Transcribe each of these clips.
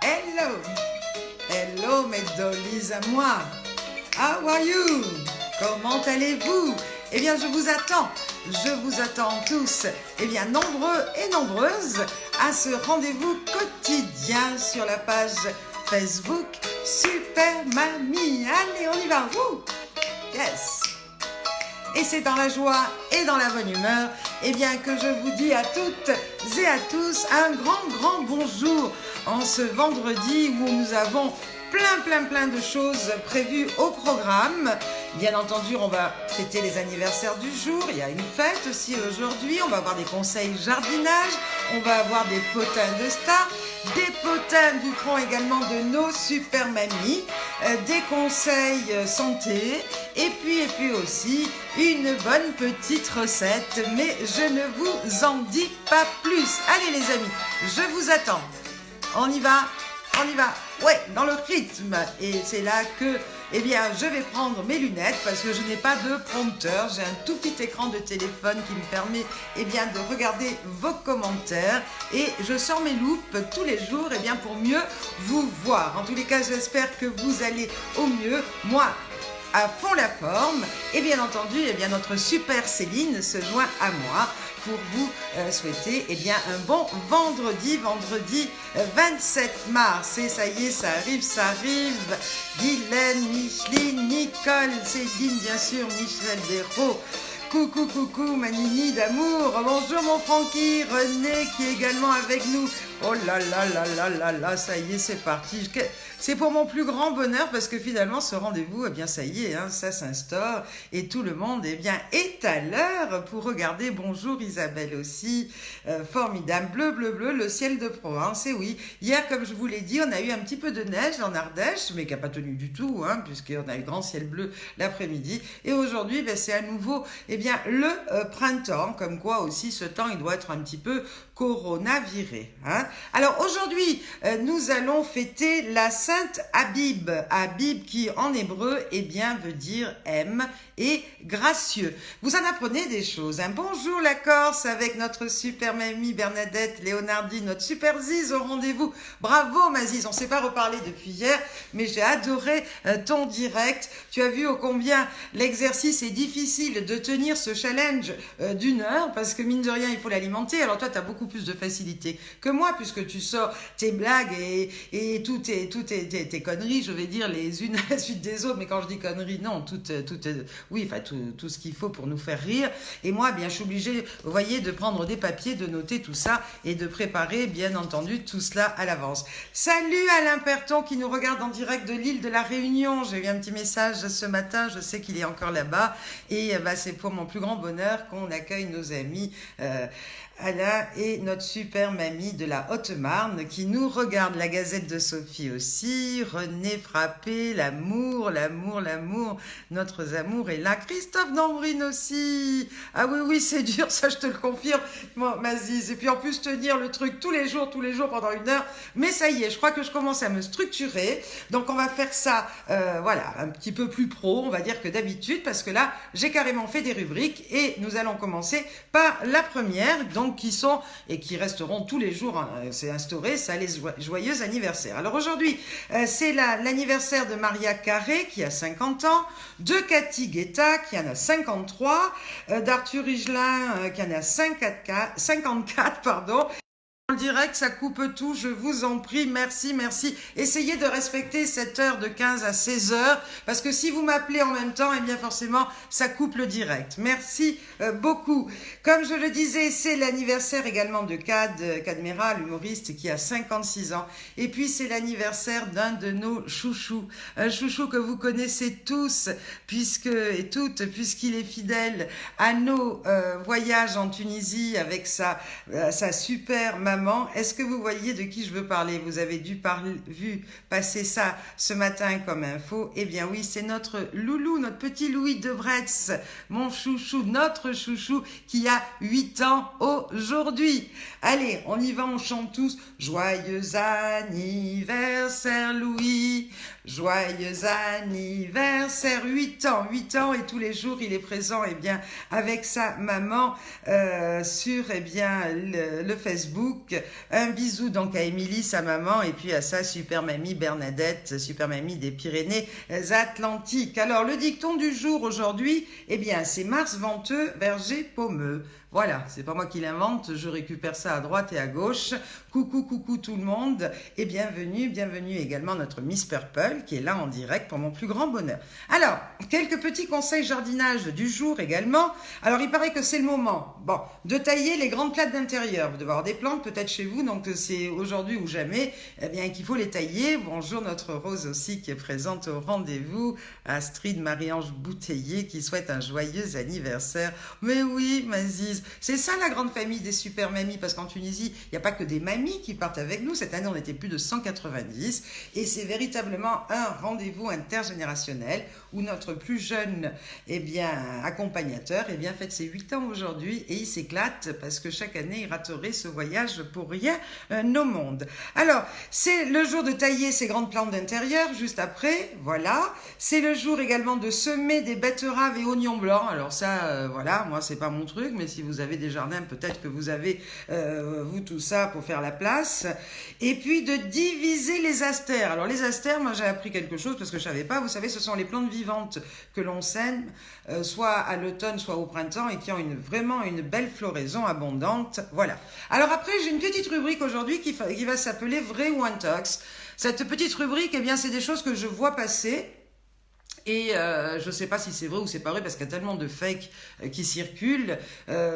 Hello, hello mes dollies à moi. How are you? Comment allez-vous? Eh bien, je vous attends tous, eh bien, nombreux et nombreuses à ce rendez-vous quotidien sur la page Facebook Super Mamie. Allez, on y va, wouh! Yes! Et c'est dans la joie et dans la bonne humeur, eh bien, que je vous dis à toutes et à tous un grand bonjour en ce vendredi où nous avons plein de choses prévues au programme. Bien entendu, on va fêter les anniversaires du jour. Il y a une fête aussi aujourd'hui. On va avoir des conseils jardinage. On va avoir des potins de stars, des potins du front également de nos super mamies, des conseils santé et puis aussi une bonne petite recette. Mais je ne vous en dis pas plus. Allez les amis, je vous attends. On y va. Ouais, dans le rythme. Et c'est là que, eh bien, je vais prendre mes lunettes parce que je n'ai pas de prompteur. J'ai un tout petit écran de téléphone qui me permet, eh bien, de regarder vos commentaires. Et je sors mes loupes tous les jours, eh bien, pour mieux vous voir. En tous les cas, j'espère que vous allez au mieux. Moi, à fond la forme. Et bien entendu, eh bien, notre super Céline se joint à moi pour vous souhaiter eh bien, un bon vendredi 27 mars. Et ça y est, ça arrive. Guylaine, Micheline, Nicole, Céline, bien sûr, Michel Béraud. Coucou, ma nini d'amour. Bonjour mon Francky, René qui est également avec nous. Oh là, ça y est, c'est parti. C'est pour mon plus grand bonheur parce que finalement, ce rendez-vous, eh bien, ça y est, hein, ça s'instaure et tout le monde, eh bien, est à l'heure pour regarder. Bonjour Isabelle aussi, formidable, bleu, le ciel de Provence. Et oui, hier, comme je vous l'ai dit, on a eu un petit peu de neige en Ardèche, mais qui n'a pas tenu du tout, hein, puisqu'on a eu grand ciel bleu l'après-midi. Et aujourd'hui, ben, c'est à nouveau, eh bien, le printemps, comme quoi aussi, ce temps, il doit être un petit peu coronaviré, hein. Alors aujourd'hui, nous allons fêter la Sainte Habib. Habib qui en hébreu, eh bien, veut dire aime et gracieux. Vous en apprenez des choses, hein. Bonjour la Corse avec notre super mamie Bernadette Léonardi, notre super Ziz au rendez-vous. Bravo ma Ziz, on ne s'est pas reparlé depuis hier, mais j'ai adoré ton direct. Tu as vu ô combien l'exercice est difficile de tenir ce challenge d'une heure, parce que mine de rien, il faut l'alimenter. Alors toi, tu as beaucoup plus de facilité que moi, puisque tu sors tes blagues et toutes tes conneries, je vais dire les unes à la suite des autres, mais quand je dis conneries, non, tout ce qu'il faut pour nous faire rire. Et moi, bien, je suis obligée, vous voyez, de prendre des papiers, de noter tout ça et de préparer, bien entendu, tout cela à l'avance. Salut Alain Perton qui nous regarde en direct de l'île de la Réunion. J'ai eu un petit message ce matin, je sais qu'il est encore là-bas et c'est pour mon plus grand bonheur qu'on accueille nos amis Alain et notre super mamie de la Haute-Marne qui nous regarde, la Gazette de Sophie aussi, René Frappé, l'amour, notre amour est là, Christophe Dambrine aussi. Ah oui, c'est dur, ça je te le confirme, ma Ziz. Et puis en plus tenir le truc tous les jours pendant une heure, mais ça y est, je crois que je commence à me structurer, donc on va faire ça, un petit peu plus pro, on va dire que d'habitude, parce que là, j'ai carrément fait des rubriques et nous allons commencer par la première, donc qui sont et qui resteront tous les jours, hein, c'est instauré, ça les joyeux anniversaires. Alors aujourd'hui, c'est l'anniversaire de Maria Carré qui a 50 ans, de Cathy Guetta qui en a 53, d'Arthur Higelin qui en a 54, pardon. En direct, ça coupe tout, je vous en prie, merci. Essayez de respecter cette heure de 15 à 16 heures, parce que si vous m'appelez en même temps, eh bien forcément, ça coupe le direct. Merci beaucoup. Comme je le disais, c'est l'anniversaire également de Cadmera, l'humoriste qui a 56 ans. Et puis, c'est l'anniversaire d'un de nos chouchous. Un chouchou que vous connaissez tous, puisqu'il est fidèle à nos voyages en Tunisie avec sa super maman. Est-ce que vous voyez de qui je veux parler? Vous avez vu passer ça ce matin comme info. Eh bien oui, c'est notre loulou, notre petit Louis de Bretz, mon chouchou, notre chouchou qui a 8 ans aujourd'hui. Allez, on y va, on chante tous. Joyeux anniversaire Louis, Joyeux anniversaire, 8 ans et tous les jours il est présent avec sa maman sur le Facebook. Un bisou donc à Émilie, sa maman, et puis à sa super mamie Bernadette, super mamie des Pyrénées-Atlantiques. Alors le dicton du jour aujourd'hui, c'est Mars venteux, Vergée pommeux. Voilà, c'est pas moi qui l'invente, je récupère ça à droite et à gauche. Coucou tout le monde et bienvenue également notre Miss Purple qui est là en direct pour mon plus grand bonheur. Alors, quelques petits conseils jardinage du jour également. Alors, il paraît que c'est le moment, de tailler les grandes plates d'intérieur. Vous devez avoir des plantes peut-être chez vous, donc c'est aujourd'hui ou jamais, qu'il faut les tailler. Bonjour notre Rose aussi qui est présente au rendez-vous. Astrid Marie-Ange Bouteiller qui souhaite un joyeux anniversaire. Mais oui, Maziz, c'est ça la grande famille des super mamies, parce qu'en Tunisie, il n'y a pas que des mamies qui partent avec nous. Cette année, on était plus de 190 et c'est véritablement un rendez-vous intergénérationnel où notre plus jeune accompagnateur fête ses 8 ans aujourd'hui et il s'éclate parce que chaque année, il raterait ce voyage pour rien au monde. Alors, c'est le jour de tailler ces grandes plantes d'intérieur, juste après, voilà. C'est le jour également de semer des betteraves et oignons blancs. Alors ça, moi, c'est pas mon truc, mais si vous avez des jardins, peut-être que vous avez, vous, tout ça pour faire la place. Et puis, de diviser les astères. Alors, les astères, moi, j'ai appris quelque chose parce que je savais pas. Vous savez, ce sont les plantes vivantes que l'on sème, soit à l'automne, soit au printemps, et qui ont vraiment une belle floraison abondante. Voilà. Alors après, j'ai une petite rubrique aujourd'hui qui va s'appeler Vrai ou Intox. Cette petite rubrique, c'est des choses que je vois passer. Et je ne sais pas si c'est vrai ou c'est pas vrai parce qu'il y a tellement de fakes qui circulent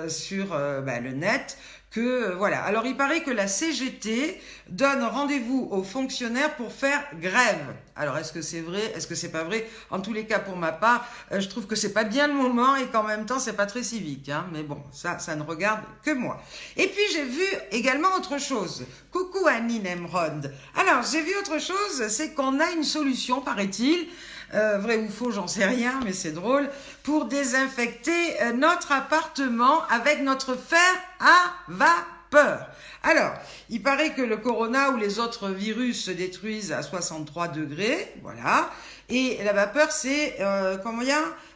sur le net que voilà. Alors il paraît que la CGT donne rendez-vous aux fonctionnaires pour faire grève. Alors est-ce que c'est vrai? Est-ce que c'est pas vrai? En tous les cas, pour ma part, je trouve que c'est pas bien le moment et qu'en même temps c'est pas très civique. Mais bon, ça ne regarde que moi. Et puis j'ai vu également autre chose. Coucou Annie Nemrod. Alors j'ai vu autre chose, c'est qu'on a une solution, paraît-il. Vrai ou faux, j'en sais rien, mais c'est drôle, pour désinfecter notre appartement avec notre fer à vapeur. Alors, il paraît que le corona ou les autres virus se détruisent à 63 degrés, voilà, et la vapeur, c'est,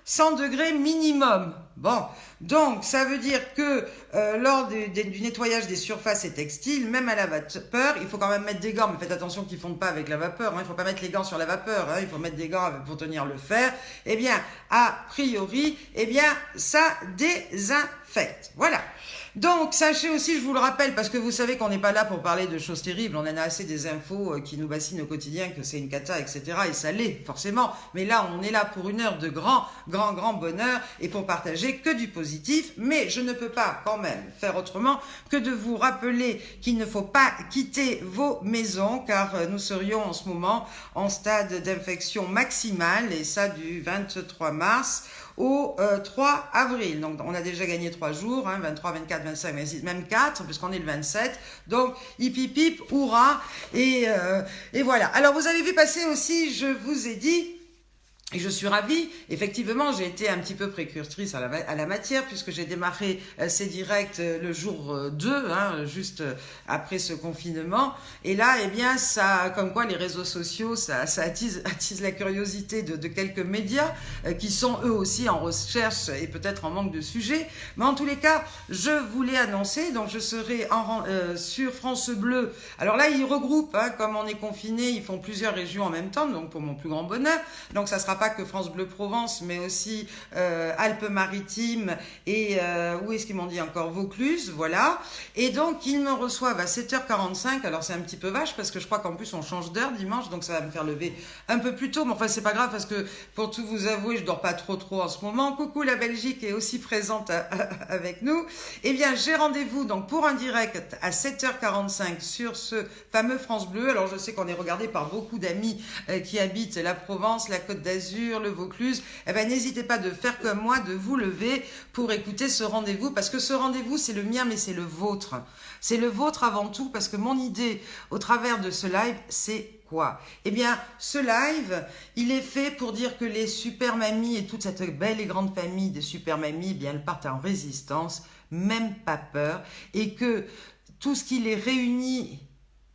100 degrés minimum. Bon, donc ça veut dire que lors du nettoyage des surfaces et textiles, même à la vapeur, il faut quand même mettre des gants, mais faites attention qu'ils ne fondent pas avec la vapeur, il ne faut pas mettre les gants sur la vapeur, il faut mettre des gants pour tenir le fer. A priori, ça désinfecte. Voilà. Donc, sachez aussi, je vous le rappelle, parce que vous savez qu'on n'est pas là pour parler de choses terribles, on en a assez des infos qui nous bassinent au quotidien, que c'est une cata, etc. Et ça l'est, forcément. Mais là, on est là pour une heure de grand bonheur et pour partager que du positif. Mais je ne peux pas quand même faire autrement que de vous rappeler qu'il ne faut pas quitter vos maisons, car nous serions en ce moment en stade d'infection maximale, et ça du 23 mars au 3 avril. Donc, on a déjà gagné 3 jours, 23, 24, 25, 26, même 4, puisqu'on est le 27. Donc, hip, hip, hip, hurrah. Et voilà. Alors, vous avez vu passer aussi, je vous ai dit, et je suis ravie, effectivement, j'ai été un petit peu précursrice à la matière, puisque j'ai démarré ces directs le jour 2, juste après ce confinement. Et là, ça, comme quoi les réseaux sociaux, ça attise la curiosité de quelques médias qui sont eux aussi en recherche et peut-être en manque de sujets. Mais en tous les cas, je vous l'ai annoncé, donc je serai sur France Bleu. Alors là, ils regroupent, comme on est confiné, ils font plusieurs régions en même temps, donc pour mon plus grand bonheur. Donc ça sera pas que France Bleu Provence, mais aussi Alpes-Maritimes et où est-ce qu'ils m'ont dit encore, Vaucluse, voilà. Et donc ils me reçoivent à 7h45. Alors c'est un petit peu vache parce que je crois qu'en plus on change d'heure dimanche, donc ça va me faire lever un peu plus tôt. Mais enfin c'est pas grave parce que pour tout vous avouer, je dors pas trop en ce moment. Coucou la Belgique est aussi présente avec nous. J'ai rendez-vous donc pour un direct à 7h45 sur ce fameux France Bleu. Alors je sais qu'on est regardé par beaucoup d'amis qui habitent la Provence, la Côte d'Azur, le Vaucluse. N'hésitez pas de faire comme moi, de vous lever pour écouter ce rendez-vous, parce que ce rendez-vous c'est le mien, mais c'est le vôtre. C'est le vôtre avant tout, parce que mon idée au travers de ce live, c'est quoi? Ce live, il est fait pour dire que les super mamies et toute cette belle et grande famille des super mamies, elles partent en résistance, même pas peur, et que tout ce qui les réunit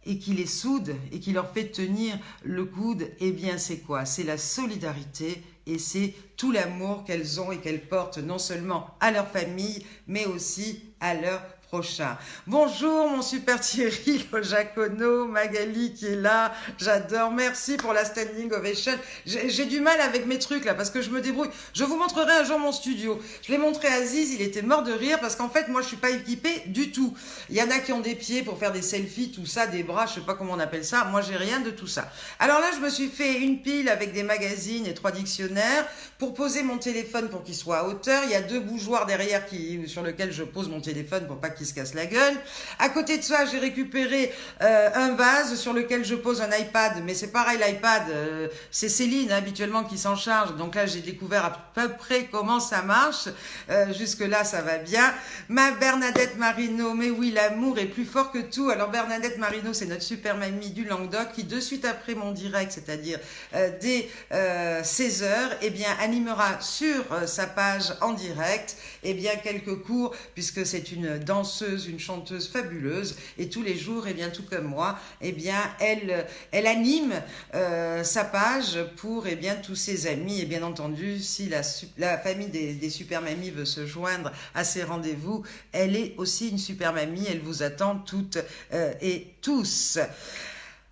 et qui les soude et qui leur fait tenir le coude, eh bien c'est quoi? C'est la solidarité et c'est tout l'amour qu'elles ont et qu'elles portent non seulement à leur famille, mais aussi à leur prochain. Bonjour mon super Thierry Lojacono, Magali qui est là, j'adore, merci pour la standing ovation. J'ai du mal avec mes trucs là parce que je me débrouille. Je vous montrerai un jour mon studio. Je l'ai montré à Aziz, il était mort de rire parce qu'en fait moi je suis pas équipée du tout. Il y en a qui ont des pieds pour faire des selfies, tout ça, des bras, je sais pas comment on appelle ça. Moi j'ai rien de tout ça. Alors là je me suis fait une pile avec des magazines et 3 dictionnaires pour poser mon téléphone pour qu'il soit à hauteur. Il y a 2 bougeoirs derrière sur lesquels je pose mon téléphone pour pas qu'il se casse la gueule. À côté de ça, j'ai récupéré un vase sur lequel je pose un iPad, mais c'est pareil, l'iPad, c'est Céline habituellement qui s'en charge, donc là j'ai découvert à peu près comment ça marche, jusque là ça va bien. Ma Bernadette Marino, mais oui, l'amour est plus fort que tout. Alors Bernadette Marino, c'est notre super mamie du Languedoc qui de suite après mon direct, c'est-à-dire dès 16h, eh bien animera sur sa page en direct, eh bien quelques cours, puisque c'est une danseuse, une chanteuse fabuleuse, et tous les jours, eh bien tout comme moi, eh bien elle anime sa page pour eh bien tous ses amis, et bien entendu si la famille des super mamies veut se joindre à ces rendez-vous, elle est aussi une super mamie, elle vous attend toutes et tous.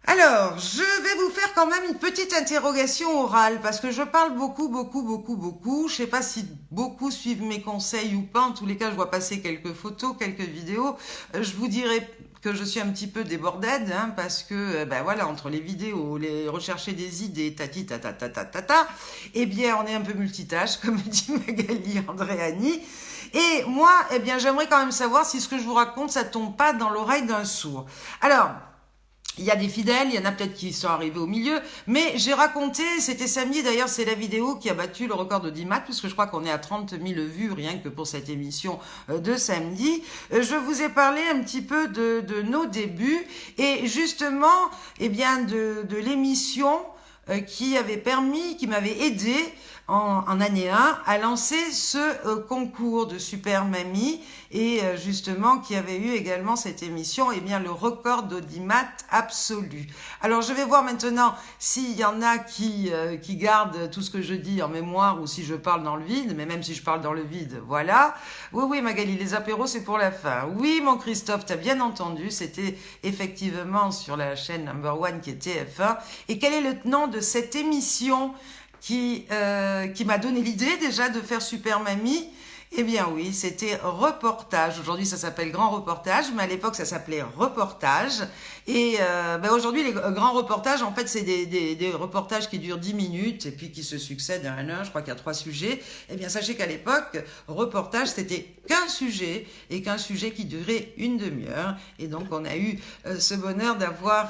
Alors, je vais vous faire quand même une petite interrogation orale, parce que je parle beaucoup. Je sais pas si beaucoup suivent mes conseils ou pas. En tous les cas, je vois passer quelques photos, quelques vidéos. Je vous dirai que je suis un petit peu débordée, hein, parce que, ben voilà, entre les vidéos, les rechercher des idées, eh bien, on est un peu multitâche, comme dit Magali Andréani. Et moi, eh bien, j'aimerais quand même savoir si ce que je vous raconte, ça tombe pas dans l'oreille d'un sourd. Alors, il y a des fidèles, il y en a peut-être qui sont arrivés au milieu, mais j'ai raconté, c'était samedi, d'ailleurs c'est la vidéo qui a battu le record de d'Imat, puisque je crois qu'on est à 30 000 vues rien que pour cette émission de samedi. Je vous ai parlé un petit peu de nos débuts, et justement, eh bien, de l'émission qui m'avait aidé en année 1 à lancer ce concours de Super Mamie, et justement qui avait eu également cette émission, eh bien le record d'audimat absolu. Alors je vais voir maintenant s'il y en a qui gardent tout ce que je dis en mémoire ou si je parle dans le vide, mais même si je parle dans le vide, voilà. Oui Magali, les apéros c'est pour la fin. Oui mon Christophe, t'as bien entendu, c'était effectivement sur la chaîne Number One qui est TF1. Et quel est le nom de cette émission qui m'a donné l'idée déjà de faire Super Mamie? Eh bien oui, c'était Reportage. Aujourd'hui, ça s'appelle Grand Reportage, mais à l'époque, ça s'appelait Reportage. Et aujourd'hui, les grands reportages, en fait, c'est des reportages qui durent 10 minutes et puis qui se succèdent un à un. Je crois qu'il y a 3 sujets. Eh bien, sachez qu'à l'époque, Reportage, c'était qu'un sujet et qu'un sujet qui durait une demi-heure. Et donc, on a eu ce bonheur d'avoir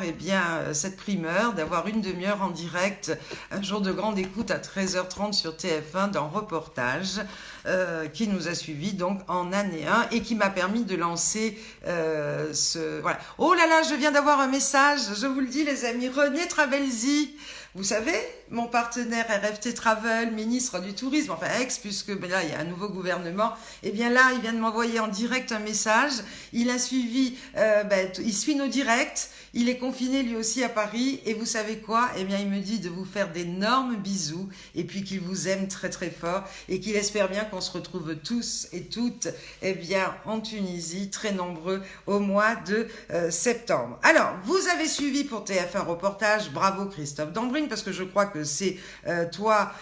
cette primeur, d'avoir une demi-heure en direct, un jour de grande écoute à 13h30 sur TF1 dans Reportage. Qui nous a suivis donc en année 1 et qui m'a permis de lancer voilà. Oh là là, je viens d'avoir un message, je vous le dis les amis, René Travelsi, vous savez, mon partenaire RFT Travel, ministre du Tourisme, enfin ex, puisque là, il y a un nouveau gouvernement, et bien là, il vient de m'envoyer en direct un message, il a suivi, il suit nos directs, il est confiné lui aussi à Paris, et vous savez quoi? Eh bien, il me dit de vous faire d'énormes bisous, et puis qu'il vous aime très très fort, et qu'il espère bien qu'on se retrouve tous et toutes, eh bien, en Tunisie, très nombreux, au mois de septembre. Alors, vous avez suivi pour TF1 Reportage, bravo Christophe Dambrine, parce que je crois que c'est toi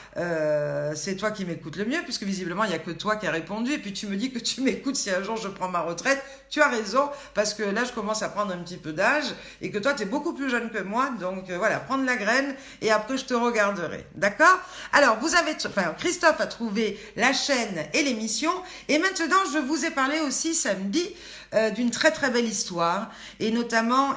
qui m'écoutes le mieux, puisque visiblement, il n'y a que toi qui as répondu, et puis tu me dis que tu m'écoutes si un jour je prends ma retraite. Tu as raison, parce que là, je commence à prendre un petit peu d'âge, et que toi, tu es beaucoup plus jeune que moi, donc voilà, prends de la graine, et après, je te regarderai. D'accord? Alors, Christophe a trouvé la chaîne et l'émission, et maintenant, je vous ai parlé aussi samedi d'une très très belle histoire, et notamment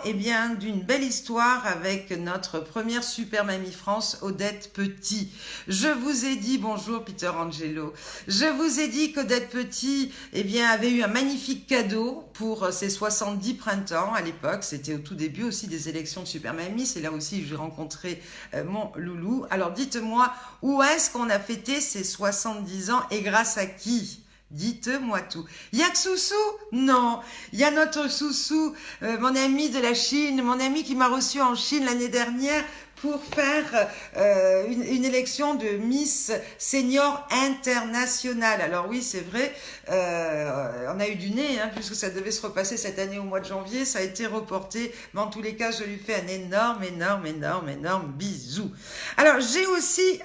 d'une belle histoire avec notre première Super Mamie France, Odette Petit. Je vous ai dit, bonjour Peter Angelo, je vous ai dit qu'Odette Petit avait eu un magnifique cadeau pour ses 70 printemps à l'époque, c'était au tout début aussi des élections de Super Mamie, c'est là aussi que j'ai rencontré mon loulou. Alors dites-moi, où est-ce qu'on a fêté ces 70 ans et grâce à qui ? Dites-moi tout. Il y a que Soussou? Non. Il y a notre Soussou, mon ami de la Chine, mon ami qui m'a reçu en Chine l'année dernière pour faire une élection de Miss Senior International. Alors oui, c'est vrai, on a eu du nez, hein, puisque ça devait se repasser cette année au mois de janvier, ça a été reporté, mais en tous les cas, je lui fais un énorme bisou. Alors, j'ai aussi,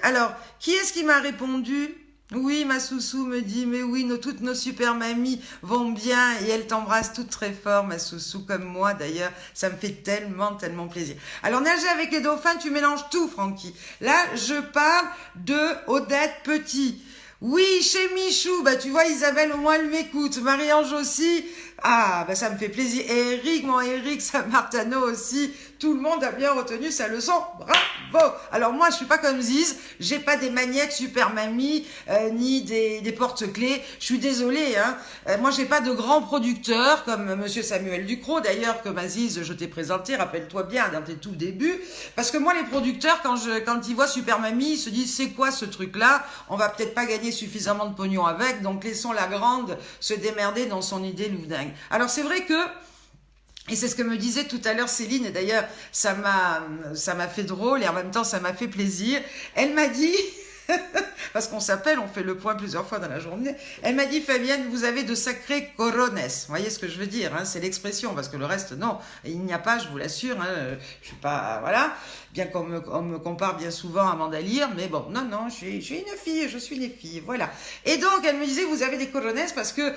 qui est-ce qui m'a répondu? Oui, ma Soussou me dit, mais oui, toutes nos super mamies vont bien et elles t'embrassent toutes très fort, ma Soussou, comme moi d'ailleurs. Ça me fait tellement plaisir. Alors, nager avec les dauphins, tu mélanges tout, Francky. Là, je parle de Odette Petit. Oui, chez Michou, tu vois, Isabelle, au moins, elle m'écoute. Marie-Ange aussi. Ah, ça me fait plaisir. Et Eric, mon Eric Saint-Martano aussi. Tout le monde a bien retenu sa leçon. Bravo! Alors moi, je suis pas comme Ziz. J'ai pas des magnettes super mamie, ni des porte-clés. Je suis désolée, hein. Moi, j'ai pas de grands producteurs comme Monsieur Samuel Ducrot, d'ailleurs, que Ziz, je t'ai présenté. Rappelle-toi bien dans tes tout débuts. Parce que moi, les producteurs, quand ils voient super mamie, ils se disent, c'est quoi ce truc-là? On va peut-être pas gagner suffisamment de pognon avec. Donc, laissons la grande se démerder dans son idée lourdingue. Alors, c'est vrai que et c'est ce que me disait tout à l'heure Céline, et d'ailleurs, ça m'a fait drôle et en même temps, ça m'a fait plaisir. Elle m'a dit, parce qu'on s'appelle, on fait le point plusieurs fois dans la journée, elle m'a dit, Fabienne, vous avez de sacrés corones. Vous voyez ce que je veux dire, hein, c'est l'expression, parce que le reste, non, il n'y a pas, je vous l'assure, hein, je suis pas, voilà, bien qu'on me compare bien souvent à Amanda Lear, mais bon, non, je suis une fille, voilà. Et donc, elle me disait, vous avez des corones parce que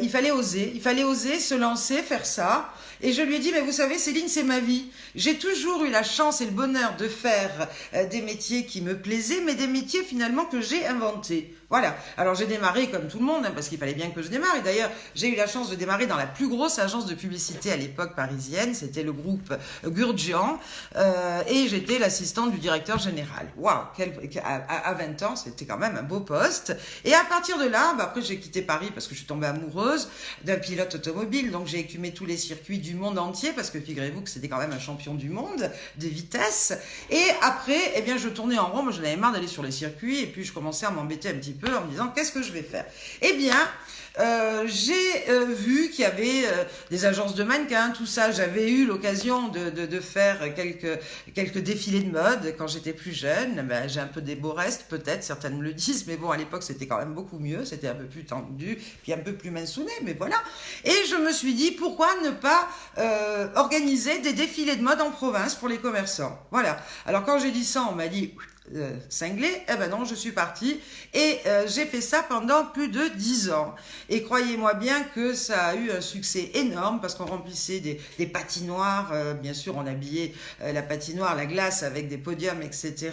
il fallait oser, se lancer, faire ça. Et je lui ai dit, mais vous savez, Céline, c'est ma vie. J'ai toujours eu la chance et le bonheur de faire des métiers qui me plaisaient, mais des métiers finalement que j'ai inventés. Voilà. Alors j'ai démarré comme tout le monde, hein, parce qu'il fallait bien que je démarre. Et d'ailleurs, j'ai eu la chance de démarrer dans la plus grosse agence de publicité à l'époque parisienne. C'était le groupe Gurdjian. Et j'étais l'assistante du directeur général. Waouh, à 20 ans, c'était quand même un beau poste. Et à partir de là, après j'ai quitté Paris parce que je suis tombée amoureuse d'un pilote automobile. Donc j'ai écumé tous les circuits du monde entier, parce que figurez-vous que c'était quand même un champion du monde de vitesse. Et après, eh bien, je tournais en rond. Moi, j'en avais marre d'aller sur les circuits. Et puis je commençais à m'embêter un petit peu en me disant, qu'est-ce que je vais faire? Eh bien, j'ai vu qu'il y avait des agences de mannequins, tout ça. J'avais eu l'occasion de faire quelques défilés de mode quand j'étais plus jeune. J'ai un peu des beaux restes, peut-être, certaines me le disent, mais bon, à l'époque, c'était quand même beaucoup mieux. C'était un peu plus tendu, puis un peu plus mincouné, mais voilà. Et je me suis dit, pourquoi ne pas organiser des défilés de mode en province pour les commerçants? Voilà. Alors, quand j'ai dit ça, on m'a dit... cinglé, eh ben non, je suis partie et j'ai fait ça pendant plus de 10 ans. Et croyez-moi bien que ça a eu un succès énorme parce qu'on remplissait des patinoires, bien sûr on habillait la patinoire, la glace avec des podiums, etc.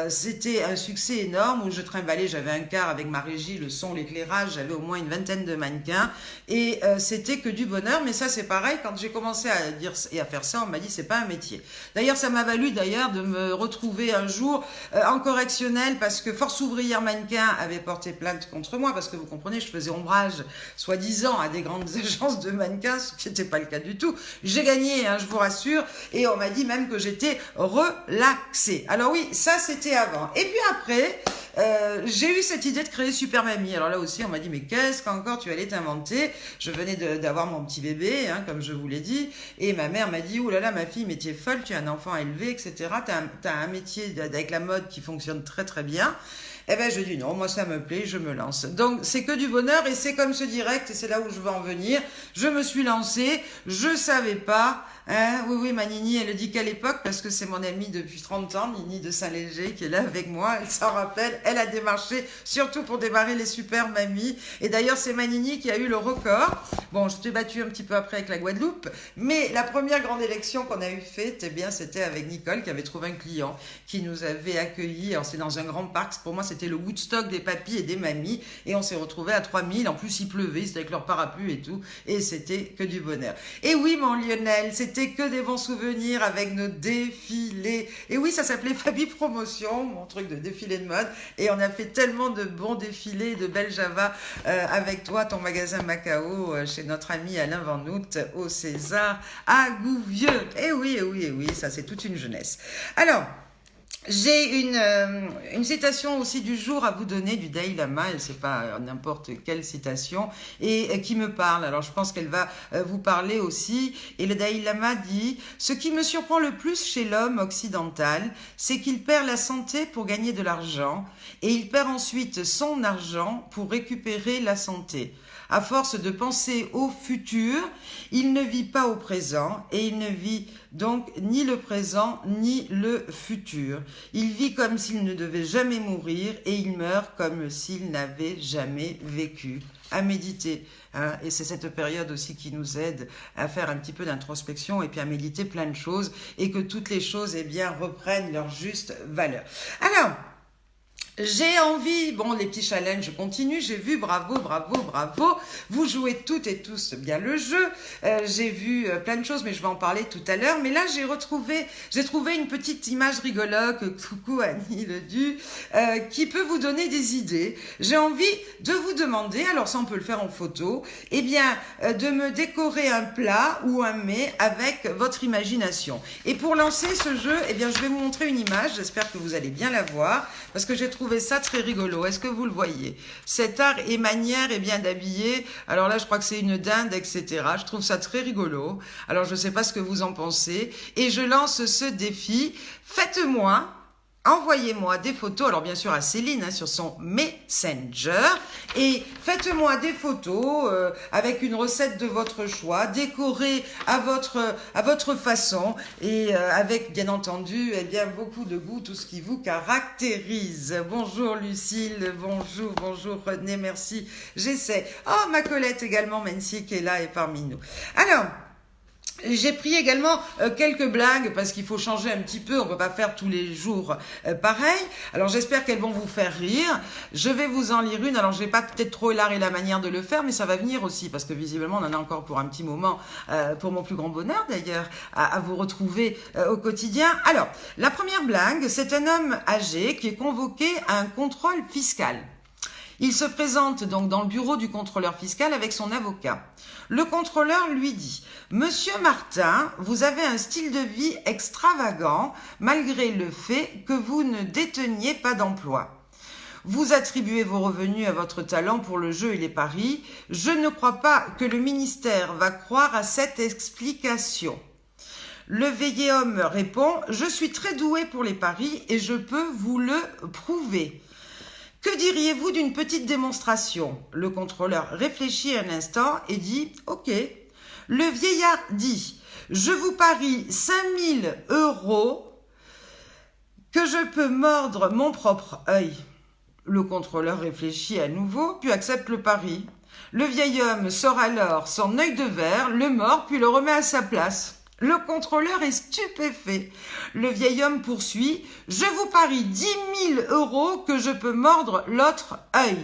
C'était un succès énorme où je trimballais, j'avais un car avec ma régie, le son, l'éclairage, j'avais au moins une vingtaine de mannequins et c'était que du bonheur. Mais ça c'est pareil, quand j'ai commencé à dire et à faire ça, on m'a dit c'est pas un métier. D'ailleurs ça m'a valu de me retrouver un jour en correctionnel parce que Force Ouvrière Mannequin avait porté plainte contre moi parce que vous comprenez, je faisais ombrage soi-disant à des grandes agences de mannequins, ce qui n'était pas le cas du tout. J'ai gagné, hein, je vous rassure, et on m'a dit même que j'étais relaxée. Alors oui, ça c'était avant. Et puis après, j'ai eu cette idée de créer Super Mamie. Alors là aussi, on m'a dit, mais qu'est-ce qu'encore tu allais t'inventer? Je venais d'avoir mon petit bébé, hein, comme je vous l'ai dit, et ma mère m'a dit, oh là là, ma fille, mais tu es folle, tu as un enfant à élever, etc. T'as un métier avec la mode qui fonctionne très très bien. Eh ben je dis non, moi ça me plaît, je me lance. Donc c'est que du bonheur et c'est comme ce direct, et c'est là où je veux en venir. Je me suis lancée, je savais pas. Hein, oui, ma Nini, elle le dit qu'à l'époque, parce que c'est mon amie depuis 30 ans, Nini de Saint-Léger, qui est là avec moi, elle s'en rappelle, elle a démarché, surtout pour démarrer les super mamies. Et d'ailleurs, c'est ma Nini qui a eu le record. Bon, je t'ai battu un petit peu après avec la Guadeloupe, mais la première grande élection qu'on a eu faite, eh bien, c'était avec Nicole, qui avait trouvé un client, qui nous avait accueillis. Alors, c'est dans un grand parc, pour moi, c'était le Woodstock des papis et des mamies, et on s'est retrouvés à 3000, en plus, il pleuvait, c'était avec leur parapluie et tout, et c'était que du bonheur. Et oui, mon Lionel, c'était que des bons souvenirs avec nos défilés. Et oui, ça s'appelait Fabi Promotion, mon truc de défilé de mode. Et on a fait tellement de bons défilés, de belles Java avec toi, ton magasin Macao, chez notre ami Alain Van Hout, au César, à Gouvieux. Et oui, ça c'est toute une jeunesse. Alors, J'ai une citation aussi du jour à vous donner du Dalai Lama, et c'est pas n'importe quelle citation, et qui me parle. Alors je pense qu'elle va vous parler aussi. Et le Dalai Lama dit: ce qui me surprend le plus chez l'homme occidental, c'est qu'il perd la santé pour gagner de l'argent, et il perd ensuite son argent pour récupérer la santé. À force de penser au futur, il ne vit pas au présent et il ne vit donc ni le présent ni le futur. Il vit comme s'il ne devait jamais mourir et il meurt comme s'il n'avait jamais vécu. À méditer, hein, et c'est cette période aussi qui nous aide à faire un petit peu d'introspection et puis à méditer plein de choses et que toutes les choses eh bien, reprennent leur juste valeur. Alors, j'ai envie, bon les petits challenges, je continue, j'ai vu, bravo, vous jouez toutes et tous bien le jeu, j'ai vu plein de choses mais je vais en parler tout à l'heure, mais là j'ai trouvé une petite image rigolote, coucou Annie Ledu, qui peut vous donner des idées. J'ai envie de vous demander, alors ça on peut le faire en photo, eh bien de me décorer un plat ou un mets avec votre imagination. Et pour lancer ce jeu, eh bien je vais vous montrer une image, j'espère que vous allez bien la voir, parce que j'ai trouvé ça très rigolo. Est-ce que vous le voyez? Cet art et manière est bien d'habiller. Alors là, je crois que c'est une dinde, etc. Je trouve ça très rigolo. Alors, je ne sais pas ce que vous en pensez. Et je lance ce défi. Faites-moi, envoyez-moi des photos, alors bien sûr à Céline, hein, sur son Messenger, et faites-moi des photos avec une recette de votre choix, décorée à votre façon, et avec bien entendu eh bien, beaucoup de goût, tout ce qui vous caractérise. Bonjour Lucille, bonjour René, merci, j'essaie. Oh, ma Colette également, Mency qui est là et parmi nous. Alors, j'ai pris également quelques blagues parce qu'il faut changer un petit peu, on ne peut pas faire tous les jours pareil. Alors j'espère qu'elles vont vous faire rire. Je vais vous en lire une, alors je vais pas peut-être trop élarer la manière de le faire, mais ça va venir aussi parce que visiblement on en a encore pour un petit moment, pour mon plus grand bonheur d'ailleurs, à vous retrouver au quotidien. Alors, la première blague, c'est un homme âgé qui est convoqué à un contrôle fiscal. Il se présente donc dans le bureau du contrôleur fiscal avec son avocat. Le contrôleur lui dit: « Monsieur Martin, vous avez un style de vie extravagant malgré le fait que vous ne déteniez pas d'emploi. Vous attribuez vos revenus à votre talent pour le jeu et les paris. Je ne crois pas que le ministère va croire à cette explication. » Le vieil homme répond: « Je suis très doué pour les paris et je peux vous le prouver. » Que diriez-vous d'une petite démonstration? Le contrôleur réfléchit un instant et dit: « Ok. » Le vieillard dit: « Je vous parie 5000 € que je peux mordre mon propre œil. » Le contrôleur réfléchit à nouveau, puis accepte le pari. Le vieil homme sort alors son œil de verre, le mord, puis le remet à sa place. Le contrôleur est stupéfait. Le vieil homme poursuit: « Je vous parie 10 000 € que je peux mordre l'autre œil. »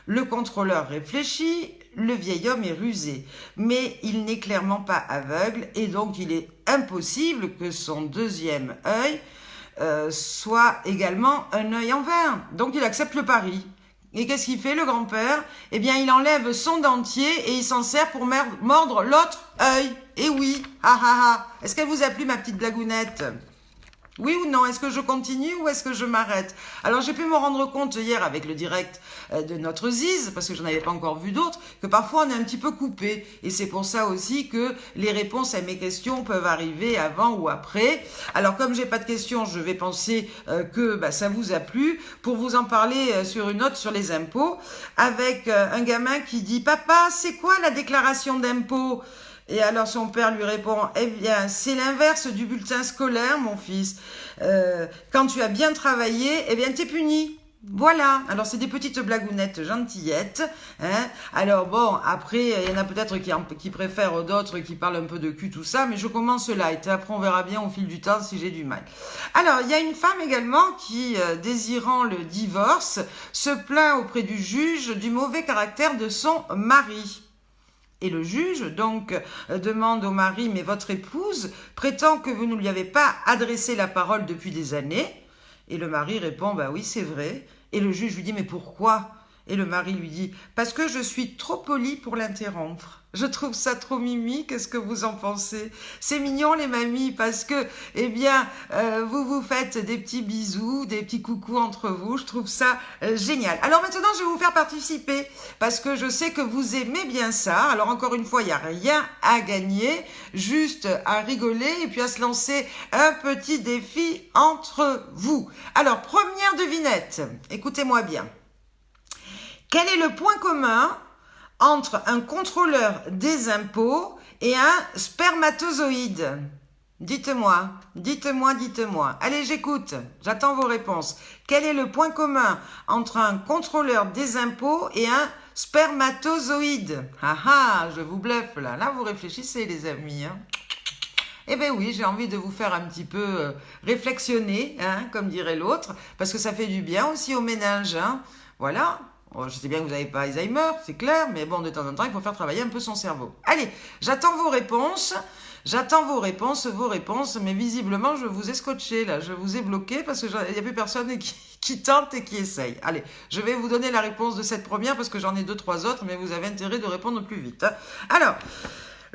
Le contrôleur réfléchit. Le vieil homme est rusé, mais il n'est clairement pas aveugle et donc il est impossible que son deuxième œil soit également un œil en verre. Donc il accepte le pari. Et qu'est-ce qu'il fait, le grand-père? Eh bien, il enlève son dentier et il s'en sert pour mordre l'autre œil. Et oui, ah ah ah. Est-ce qu'elle vous a plu, ma petite blagounette? Oui ou non? Est-ce que je continue ou est-ce que je m'arrête? Alors, j'ai pu me rendre compte hier avec le direct de notre Ziz, parce que je n'en avais pas encore vu d'autres, que parfois on est un petit peu coupé. Et c'est pour ça aussi que les réponses à mes questions peuvent arriver avant ou après. Alors, comme j'ai pas de questions, je vais penser que ça vous a plu pour vous en parler sur une note sur les impôts, avec un gamin qui dit: « Papa, c'est quoi la déclaration d'impôt ?» Et alors son père lui répond: « Eh bien, c'est l'inverse du bulletin scolaire, mon fils. Quand tu as bien travaillé, eh bien, t'es puni. » Voilà, alors c'est des petites blagounettes gentillettes. Hein. Alors bon, après, il y en a peut-être qui préfèrent d'autres qui parlent un peu de cul, tout ça, mais je commence light. Après, on verra bien au fil du temps si j'ai du mal. Alors, il y a une femme également qui, désirant le divorce, se plaint auprès du juge du mauvais caractère de son mari. Et le juge, donc, demande au mari: « Mais votre épouse prétend que vous ne lui avez pas adressé la parole depuis des années. » Et le mari répond: « Bah oui, c'est vrai. » Et le juge lui dit: « Mais pourquoi ? » Et le mari lui dit, parce que je suis trop poli pour l'interrompre. Je trouve ça trop mimi, qu'est-ce que vous en pensez? C'est mignon les mamies parce que, eh bien, vous vous faites des petits bisous, des petits coucous entre vous, je trouve ça génial. Alors maintenant, je vais vous faire participer parce que je sais que vous aimez bien ça. Alors encore une fois, il n'y a rien à gagner, juste à rigoler et puis à se lancer un petit défi entre vous. Alors, première devinette, écoutez-moi bien. Quel est le point commun entre un contrôleur des impôts et un spermatozoïde? Dites-moi, dites-moi, dites-moi. Allez, j'écoute, j'attends vos réponses. Quel est le point commun entre un contrôleur des impôts et un spermatozoïde? Ah ah, je vous bluffe là. Là, vous réfléchissez les amis. Hein. Eh bien oui, j'ai envie de vous faire un petit peu réflexionner, hein, comme dirait l'autre, parce que ça fait du bien aussi au ménage. Hein. Voilà. Oh, je sais bien que vous n'avez pas Alzheimer, c'est clair, mais bon, de temps en temps, il faut faire travailler un peu son cerveau. Allez, j'attends vos réponses. J'attends vos réponses, mais visiblement, je vous ai scotché, là. Je vous ai bloqué parce qu'il n'y a plus personne qui tente et qui essaye. Allez, je vais vous donner la réponse de cette première parce que j'en ai 2-3 autres, mais vous avez intérêt de répondre plus vite. Hein. Alors,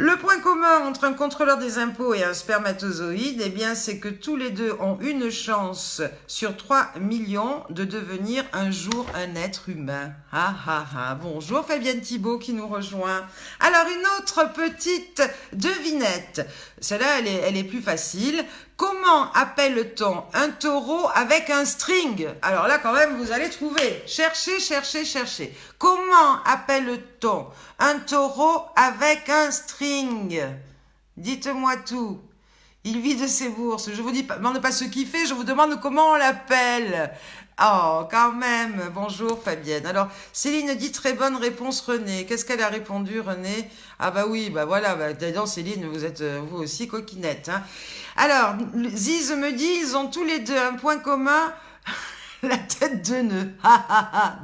le point commun entre un contrôleur des impôts et un spermatozoïde, eh bien, c'est que tous les deux ont une chance sur 3 millions de devenir un jour un être humain. Ah ah ah. Bonjour Fabienne Thibault qui nous rejoint. Alors, une autre petite devinette. Celle-là, elle est plus facile. Comment appelle-t-on un taureau avec un string? Alors là, quand même, vous allez trouver. Cherchez, cherchez, cherchez. Comment appelle-t-on un taureau avec un string? Dites-moi tout. Il vit de ses bourses. Je vous demande pas ce qu'il fait, je vous demande comment on l'appelle. Oh, quand même. Bonjour Fabienne. Alors, Céline dit très bonne réponse René. Qu'est-ce qu'elle a répondu René? Ah bah oui, bah voilà. Bah, d'ailleurs Céline, vous êtes vous aussi coquinette. Hein. Alors, Ziz me dit, ils ont tous les deux un point commun. La tête de nœud.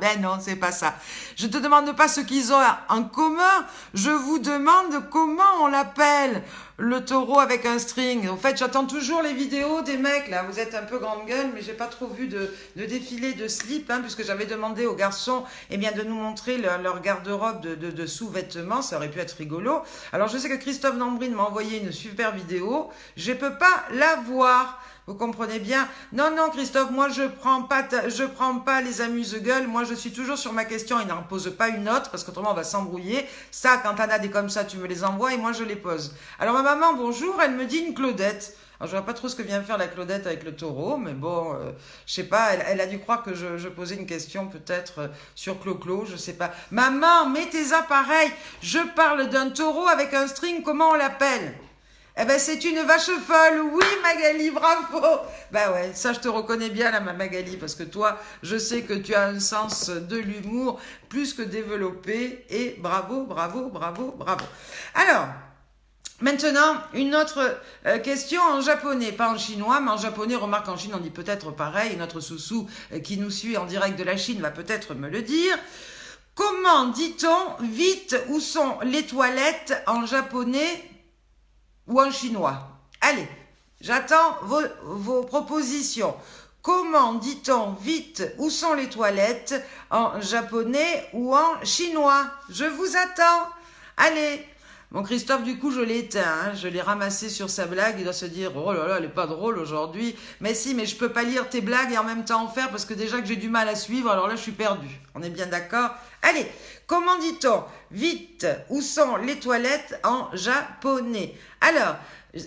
Ben non, c'est pas ça. Je te demande pas ce qu'ils ont en commun. Je vous demande comment on l'appelle. Le taureau avec un string. En fait, j'attends toujours les vidéos des mecs, là. Vous êtes un peu grande gueule, mais j'ai pas trop vu de défilé de slip, hein, puisque j'avais demandé aux garçons, eh bien, de nous montrer leur garde-robe de sous-vêtements. Ça aurait pu être rigolo. Alors, je sais que Christophe Nambrine m'a envoyé une super vidéo. Je peux pas la voir. Vous comprenez bien? Non, non, Christophe, moi, je prends pas les amuse-gueules. Moi, je suis toujours sur ma question. Il n'en pose pas une autre, parce qu'autrement, on va s'embrouiller. Ça, quand t'en as des comme ça, tu me les envoies et moi, je les pose. Alors, ma maman, bonjour, elle me dit une Claudette. Alors, je vois pas trop ce que vient faire la Claudette avec le taureau, mais bon, je sais pas, elle a dû croire que je posais une question peut-être sur Clo-Clo, je sais pas. Maman, mets tes appareils. Je parle d'un taureau avec un string, comment on l'appelle? Eh ben, c'est une vache folle. Oui, Magali, bravo. Ben ouais, ça, je te reconnais bien, là, ma Magali, parce que toi, je sais que tu as un sens de l'humour plus que développé. Et bravo, bravo, bravo, bravo. Alors, maintenant, une autre question en japonais, pas en chinois, mais en japonais. Remarque, en Chine, on dit peut-être pareil. Notre Soussou qui nous suit en direct de la Chine va peut-être me le dire. Comment dit-on vite où sont les toilettes en japonais ou en chinois? Allez, j'attends vos propositions. Comment dit-on vite où sont les toilettes en japonais ou en chinois? Je vous attends. Allez. Bon, Christophe, du coup, je l'ai éteint. Hein. Je l'ai ramassé sur sa blague. Il doit se dire, oh là là, elle est pas drôle aujourd'hui. Mais si, mais je peux pas lire tes blagues et en même temps en faire parce que déjà que j'ai du mal à suivre, alors là, je suis perdue. On est bien d'accord? Allez, comment dit-on vite où sont les toilettes en japonais? Alors,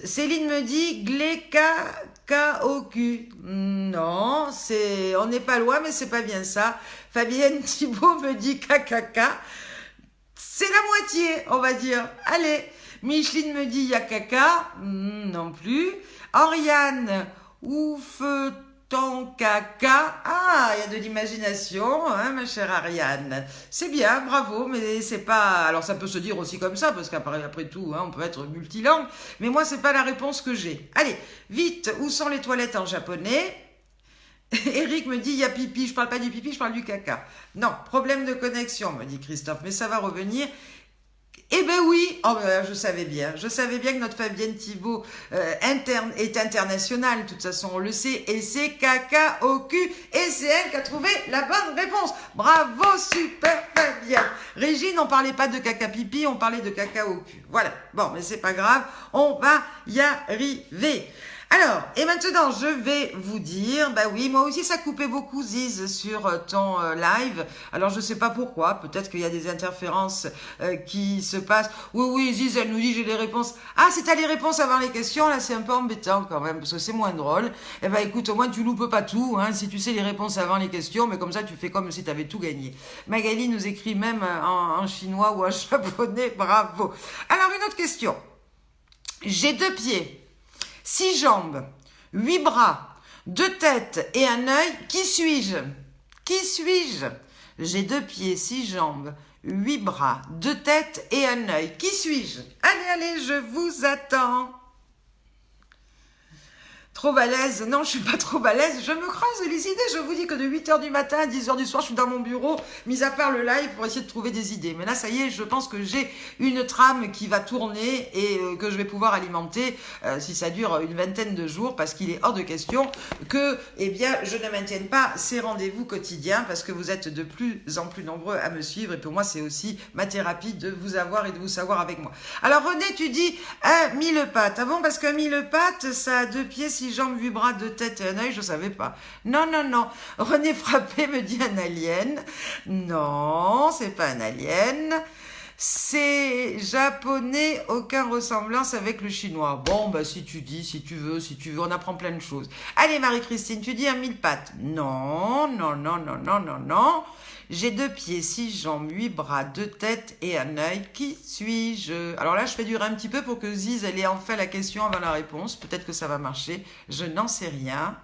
Céline me dit Glekaoku. Non, on n'est pas loin, mais c'est pas bien ça. Fabienne Thibault me dit kakaka. C'est la moitié, on va dire. Allez, Micheline me dit yakaka. Non plus. Oriane, ouf ton caca. Ah, il y a de l'imagination, hein, ma chère Ariane. C'est bien, bravo, mais c'est pas... Alors, ça peut se dire aussi comme ça, parce qu'après tout, hein, on peut être multilangue. Mais moi, c'est pas la réponse que j'ai. Allez, vite, où sont les toilettes en japonais? Eric me dit, il y a pipi. Je parle pas du pipi, je parle du caca. Non, problème de connexion, me dit Christophe, mais ça va revenir. Eh ben oui, oh ben, je savais bien que notre Fabienne Thibault est internationale, de toute façon on le sait, et c'est caca au cul, et c'est elle qui a trouvé la bonne réponse. Bravo, super Fabienne. Régine, on parlait pas de caca pipi, on parlait de caca au cul. Voilà, bon, mais c'est pas grave, on va y arriver. Alors, et maintenant, je vais vous dire, bah oui, moi aussi, ça coupait beaucoup, Ziz, sur ton live. Alors, je sais pas pourquoi, peut-être qu'il y a des interférences qui se passent. Oui, Ziz, elle nous dit, j'ai les réponses. Ah, c'est à les réponses avant les questions, là, c'est un peu embêtant quand même, parce que c'est moins drôle. Eh ben, écoute, au moins, tu loupes pas tout, hein, si tu sais les réponses avant les questions, mais comme ça, tu fais comme si tu avais tout gagné. Magali nous écrit même en chinois ou en japonais, bravo. Alors, une autre question. J'ai 2 pieds. 6 jambes, 8 bras, 2 têtes et un œil. Qui suis-je? Qui suis-je? J'ai 2 pieds, 6 jambes, 8 bras, 2 têtes et un œil. Qui suis-je? Allez, je vous attends. Trop balèze? Non, je suis pas trop balèze. Je me creuse les idées. Je vous dis que de 8h du matin à 10h du soir, je suis dans mon bureau, mis à part le live, pour essayer de trouver des idées. Mais là, ça y est, je pense que j'ai une trame qui va tourner et que je vais pouvoir alimenter si ça dure une vingtaine de jours, parce qu'il est hors de question que, eh bien, je ne maintienne pas ces rendez-vous quotidiens, parce que vous êtes de plus en plus nombreux à me suivre. Et pour moi, c'est aussi ma thérapie de vous avoir et de vous savoir avec moi. Alors, René, tu dis 1000 pattes. Ah bon, parce que 1000 pattes, ça a 2 pieds, 6 jambes, 8 bras, 2 têtes et un œil, je savais pas. Non. René Frappé me dit un alien. Non, c'est pas un alien. C'est japonais, aucun ressemblance avec le chinois. Bon, bah si tu dis, si tu veux, on apprend plein de choses. Allez, Marie-Christine, tu dis un 1000 pattes. Non. J'ai 2 pieds, 6 jambes, 8 bras, 2 têtes et un œil. Qui suis-je? Alors là, je fais durer un petit peu pour que Ziz, elle ait enfin la question avant la réponse. Peut-être que ça va marcher. Je n'en sais rien.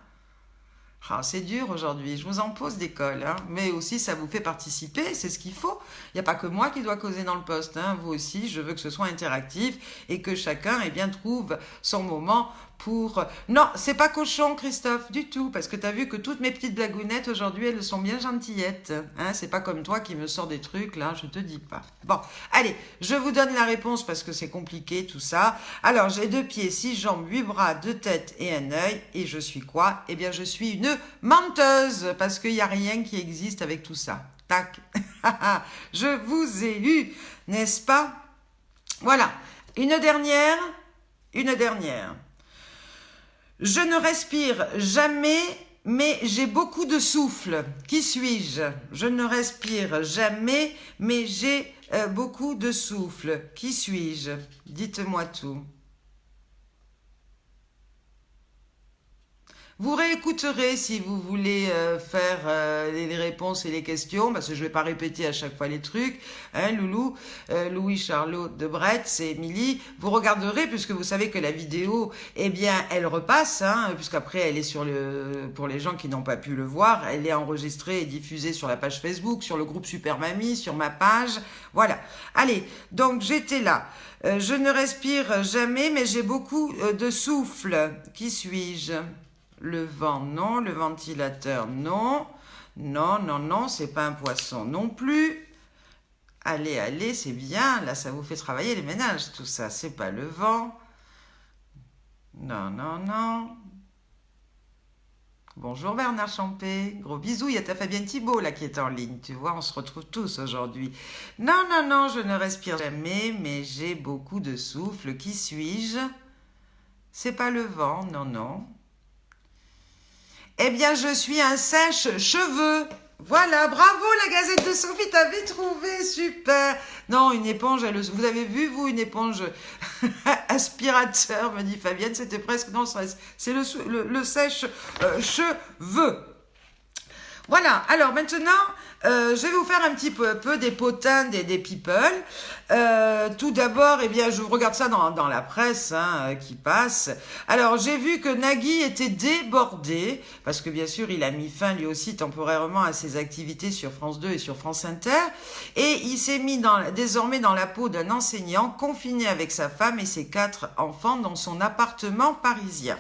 Ah, c'est dur aujourd'hui, je vous en pose des cols, hein. Mais aussi ça vous fait participer, c'est ce qu'il faut. Il n'y a pas que moi qui dois causer dans le poste, hein. Vous aussi, je veux que ce soit interactif et que chacun trouve son moment pour... Non, c'est pas cochon, Christophe, du tout, parce que tu as vu que toutes mes petites blagounettes aujourd'hui, elles sont bien gentillettes, hein. C'est pas comme toi qui me sors des trucs, là, je te dis pas. Bon, allez, je vous donne la réponse parce que c'est compliqué tout ça. Alors, j'ai 2 pieds, 6 jambes, 8 bras, 2 têtes et un œil, et je suis quoi? Eh bien, je suis une menteuse, parce qu'il n'y a rien qui existe avec tout ça. Tac. Je vous ai eu, n'est-ce pas? Voilà. Une dernière. Je ne respire jamais, mais j'ai beaucoup de souffle. Qui suis-je? Je ne respire jamais, mais j'ai beaucoup de souffle. Qui suis-je? Dites-moi tout. Vous réécouterez si vous voulez faire les réponses et les questions, parce que je ne vais pas répéter à chaque fois les trucs. Hein, Loulou, Louis Charlot de Brett, c'est Émilie. Vous regarderez, puisque vous savez que la vidéo, eh bien, elle repasse, hein, puisqu'après, elle est sur pour les gens qui n'ont pas pu le voir, elle est enregistrée et diffusée sur la page Facebook, sur le groupe Super Mamie, sur ma page. Voilà. Allez, donc j'étais là. Je ne respire jamais, mais j'ai beaucoup de souffle. Qui suis-je? Le vent, non. Le ventilateur, non. Non, c'est pas un poisson non plus. Allez, c'est bien. Là, ça vous fait travailler les ménages, tout ça. C'est pas le vent. Non. Bonjour Bernard Champé. Gros bisous, il y a ta Fabienne Thibault là qui est en ligne. Tu vois, on se retrouve tous aujourd'hui. Non, je ne respire jamais, mais j'ai beaucoup de souffle. Qui suis-je? C'est pas le vent, non. Eh bien, je suis un sèche-cheveux. Voilà, bravo la Gazette de Sophie, t'avais trouvé, super. Non, une éponge, vous avez vu, vous, une éponge aspirateur, me dit Fabienne, c'était presque, non, c'est le sèche-cheveux. Voilà, alors maintenant, je vais vous faire un petit peu des potins, des people. Tout d'abord, eh bien, je regarde ça dans la presse hein, qui passe. Alors, j'ai vu que Nagui était débordé, parce que bien sûr, il a mis fin lui aussi temporairement à ses activités sur France 2 et sur France Inter. Et il s'est mis désormais dans la peau d'un enseignant confiné avec sa femme et ses 4 enfants dans son appartement parisien.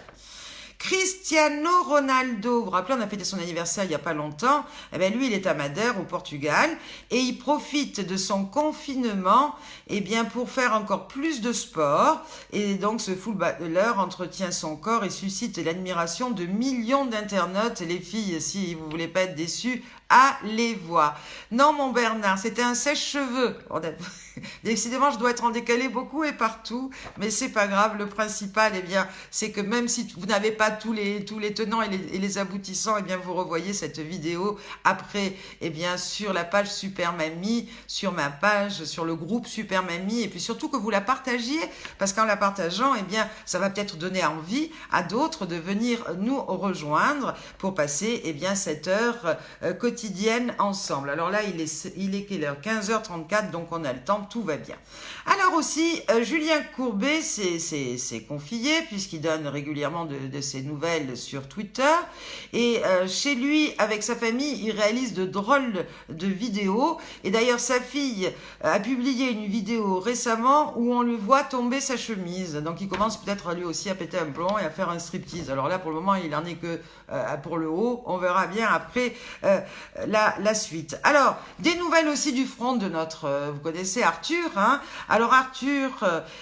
Cristiano Ronaldo, vous vous rappelez, on a fêté son anniversaire il n'y a pas longtemps. Eh bien, lui, il est à Madère, au Portugal, et il profite de son confinement, eh bien, pour faire encore plus de sport. Et donc, ce footballeur entretient son corps et suscite l'admiration de millions d'internautes. Les filles, si vous voulez pas être déçues, allez voir. Non, mon Bernard, c'était un sèche-cheveux. Décidément, je dois être en décalé beaucoup et partout, mais c'est pas grave. Le principal, eh bien, c'est que même si vous n'avez pas tous les tenants et les aboutissants, eh bien, vous revoyez cette vidéo après, eh bien, sur la page Super Mamie, sur ma page, sur le groupe Super Mamie, et puis surtout que vous la partagiez, parce qu'en la partageant, eh bien, ça va peut-être donner envie à d'autres de venir nous rejoindre pour passer, eh bien, cette heure quotidienne ensemble. Alors là, il est quelle heure? 15h34, donc on a le temps. Tout va bien. Alors aussi, Julien Courbet s'est confié, puisqu'il donne régulièrement de ses nouvelles sur Twitter. Et chez lui, avec sa famille, il réalise de drôles de vidéos. Et d'ailleurs, sa fille a publié une vidéo récemment où on le voit tomber sa chemise. Donc il commence peut-être lui aussi à péter un plomb et à faire un striptease. Alors là, pour le moment, il en est que pour le haut. On verra bien après la suite. Alors, des nouvelles aussi du front de notre, vous connaissez Arthur, hein. Alors Arthur,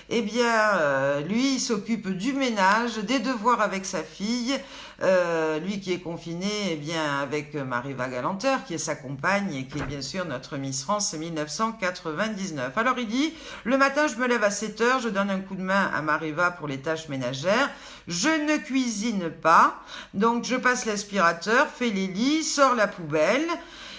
eh bien, lui, il s'occupe du ménage, des devoirs avec sa fille, lui qui est confiné, eh bien, avec Mariva Galanteur, qui est sa compagne et qui est bien sûr notre Miss France 1999. Alors il dit, le matin, je me lève à 7h, je donne un coup de main à Mariva pour les tâches ménagères, je ne cuisine pas, donc je passe l'aspirateur, fais les lits, sors la poubelle.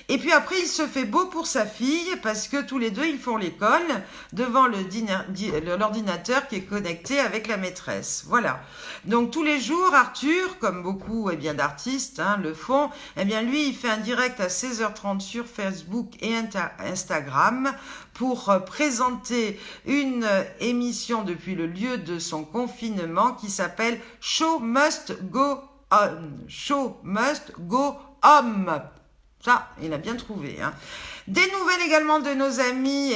Et puis après, il se fait beau pour sa fille parce que tous les deux, ils font l'école devant l'ordinateur qui est connecté avec la maîtresse. Voilà. Donc tous les jours, Arthur, comme beaucoup bien d'artistes le font, eh bien lui, il fait un direct à 16h30 sur Facebook et Instagram pour présenter une émission depuis le lieu de son confinement qui s'appelle Show Must Go On. Show Must Go Home. Ça, il a bien trouvé. Des nouvelles également de nos amis,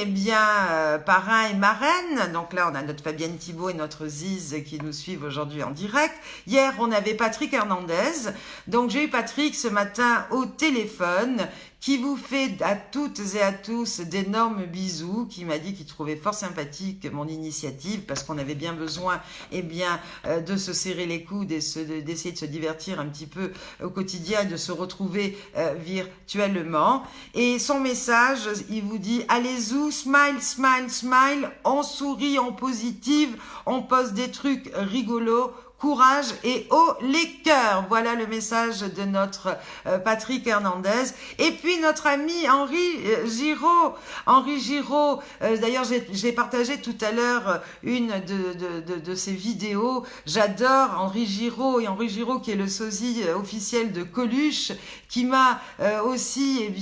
parrains et marraines. Donc là, on a notre Fabienne Thibault et notre Ziz qui nous suivent aujourd'hui en direct. Hier, on avait Patrick Hernandez. Donc j'ai eu Patrick ce matin au téléphone qui vous fait à toutes et à tous d'énormes bisous, qui m'a dit qu'il trouvait fort sympathique mon initiative parce qu'on avait bien besoin de se serrer les coudes et d'essayer de se divertir un petit peu au quotidien et de se retrouver virtuellement. Et son message, il vous dit « Allez-y, smile, smile, smile, on sourit, on positive, on poste des trucs rigolos, courage et haut les cœurs ». Voilà le message de notre Patrick Hernandez. Et puis notre ami Henri Giraud. Henri Giraud, d'ailleurs j'ai partagé tout à l'heure une de ses vidéos. J'adore Henri Giraud, et Henri Giraud qui est le sosie officiel de Coluche, qui m'a aussi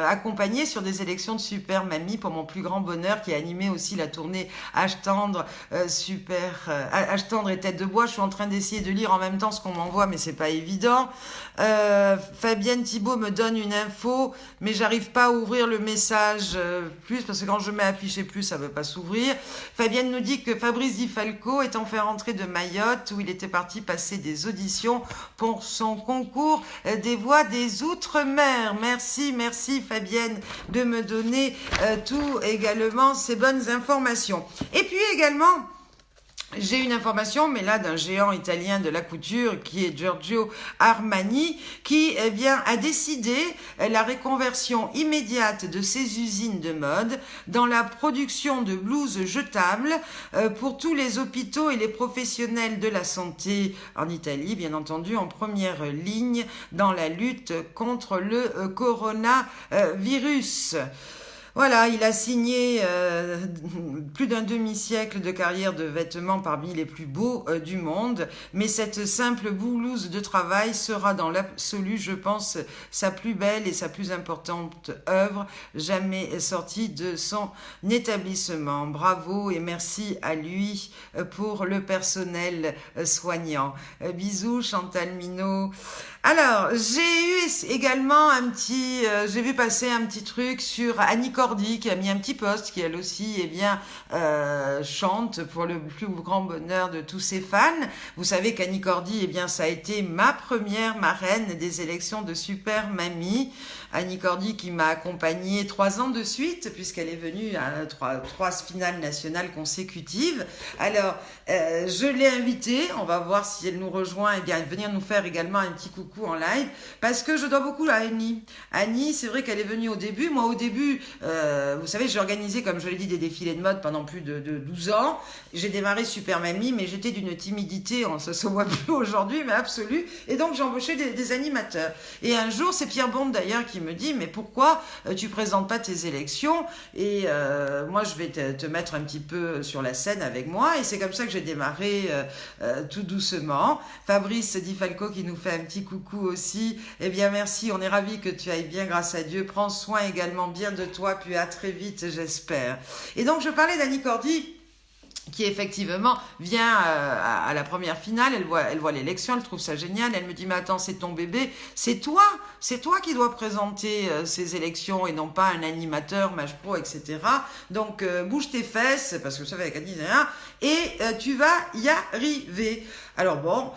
accompagné sur des élections de Super Mamie pour mon plus grand bonheur, qui a animé aussi la tournée Âge tendre, Âge tendre et tête de bois. Je suis en train d'essayer de lire en même temps ce qu'on m'envoie, mais c'est pas évident. Fabienne Thibault me donne une info, mais j'arrive pas à ouvrir le message plus, parce que quand je mets afficher plus, ça veut pas s'ouvrir. Fabienne nous dit que Fabrice Di Falco est en fait rentré de Mayotte, où il était parti passer des auditions pour son concours des voix des Outre-mer. Merci Fabienne de me donner tout également ces bonnes informations. Et puis également, j'ai une information, mais là, d'un géant italien de la couture, qui est Giorgio Armani, qui, a décidé la reconversion immédiate de ses usines de mode dans la production de blouses jetables pour tous les hôpitaux et les professionnels de la santé en Italie, bien entendu, en première ligne dans la lutte contre le coronavirus. Voilà, il a signé plus d'un demi-siècle de carrière de vêtements parmi les plus beaux du monde, mais cette simple blouse de travail sera dans l'absolu, je pense, sa plus belle et sa plus importante œuvre jamais sortie de son établissement. Bravo et merci à lui pour le personnel soignant. Bisous Chantal Minot. Alors, j'ai eu également j'ai vu passer un petit truc sur Annie Cordy qui a mis un petit post qui elle aussi, eh bien, chante pour le plus grand bonheur de tous ses fans. Vous savez qu'Annie Cordy, eh bien, ça a été ma première marraine des élections de Super Mamie. Annie Cordy qui m'a accompagnée 3 ans de suite puisqu'elle est venue à trois finales nationales consécutives. Alors, je l'ai invitée, on va voir si elle nous rejoint, et bien venir nous faire également un petit coucou en live, parce que je dois beaucoup à Annie. Annie, c'est vrai qu'elle est venue au début. Moi, au début, vous savez, j'ai organisé, comme je l'ai dit, des défilés de mode pendant plus de 12 ans. J'ai démarré Super Mamie, mais j'étais d'une timidité, on ne se voit plus aujourd'hui, mais absolue. Et donc, j'ai embauché des animateurs. Et un jour, c'est Pierre Bond d'ailleurs qui me dit, mais pourquoi tu présentes pas tes élections? Et moi, je vais te mettre un petit peu sur la scène avec moi. Et c'est comme ça que j'ai démarré tout doucement. Fabrice Di Falco qui nous fait un petit coucou aussi. Eh bien, merci, on est ravis que tu ailles bien, grâce à Dieu. Prends soin également bien de toi, puis à très vite, j'espère. Et donc, je parlais d'Annie Cordy, qui effectivement vient à la première finale, elle voit l'élection, elle trouve ça génial, elle me dit mais attends, c'est ton bébé, c'est toi qui dois présenter ces élections et non pas un animateur, Mage Pro, etc. Donc bouge tes fesses, parce que vous savez avec Annie, et tu vas y arriver. Alors bon,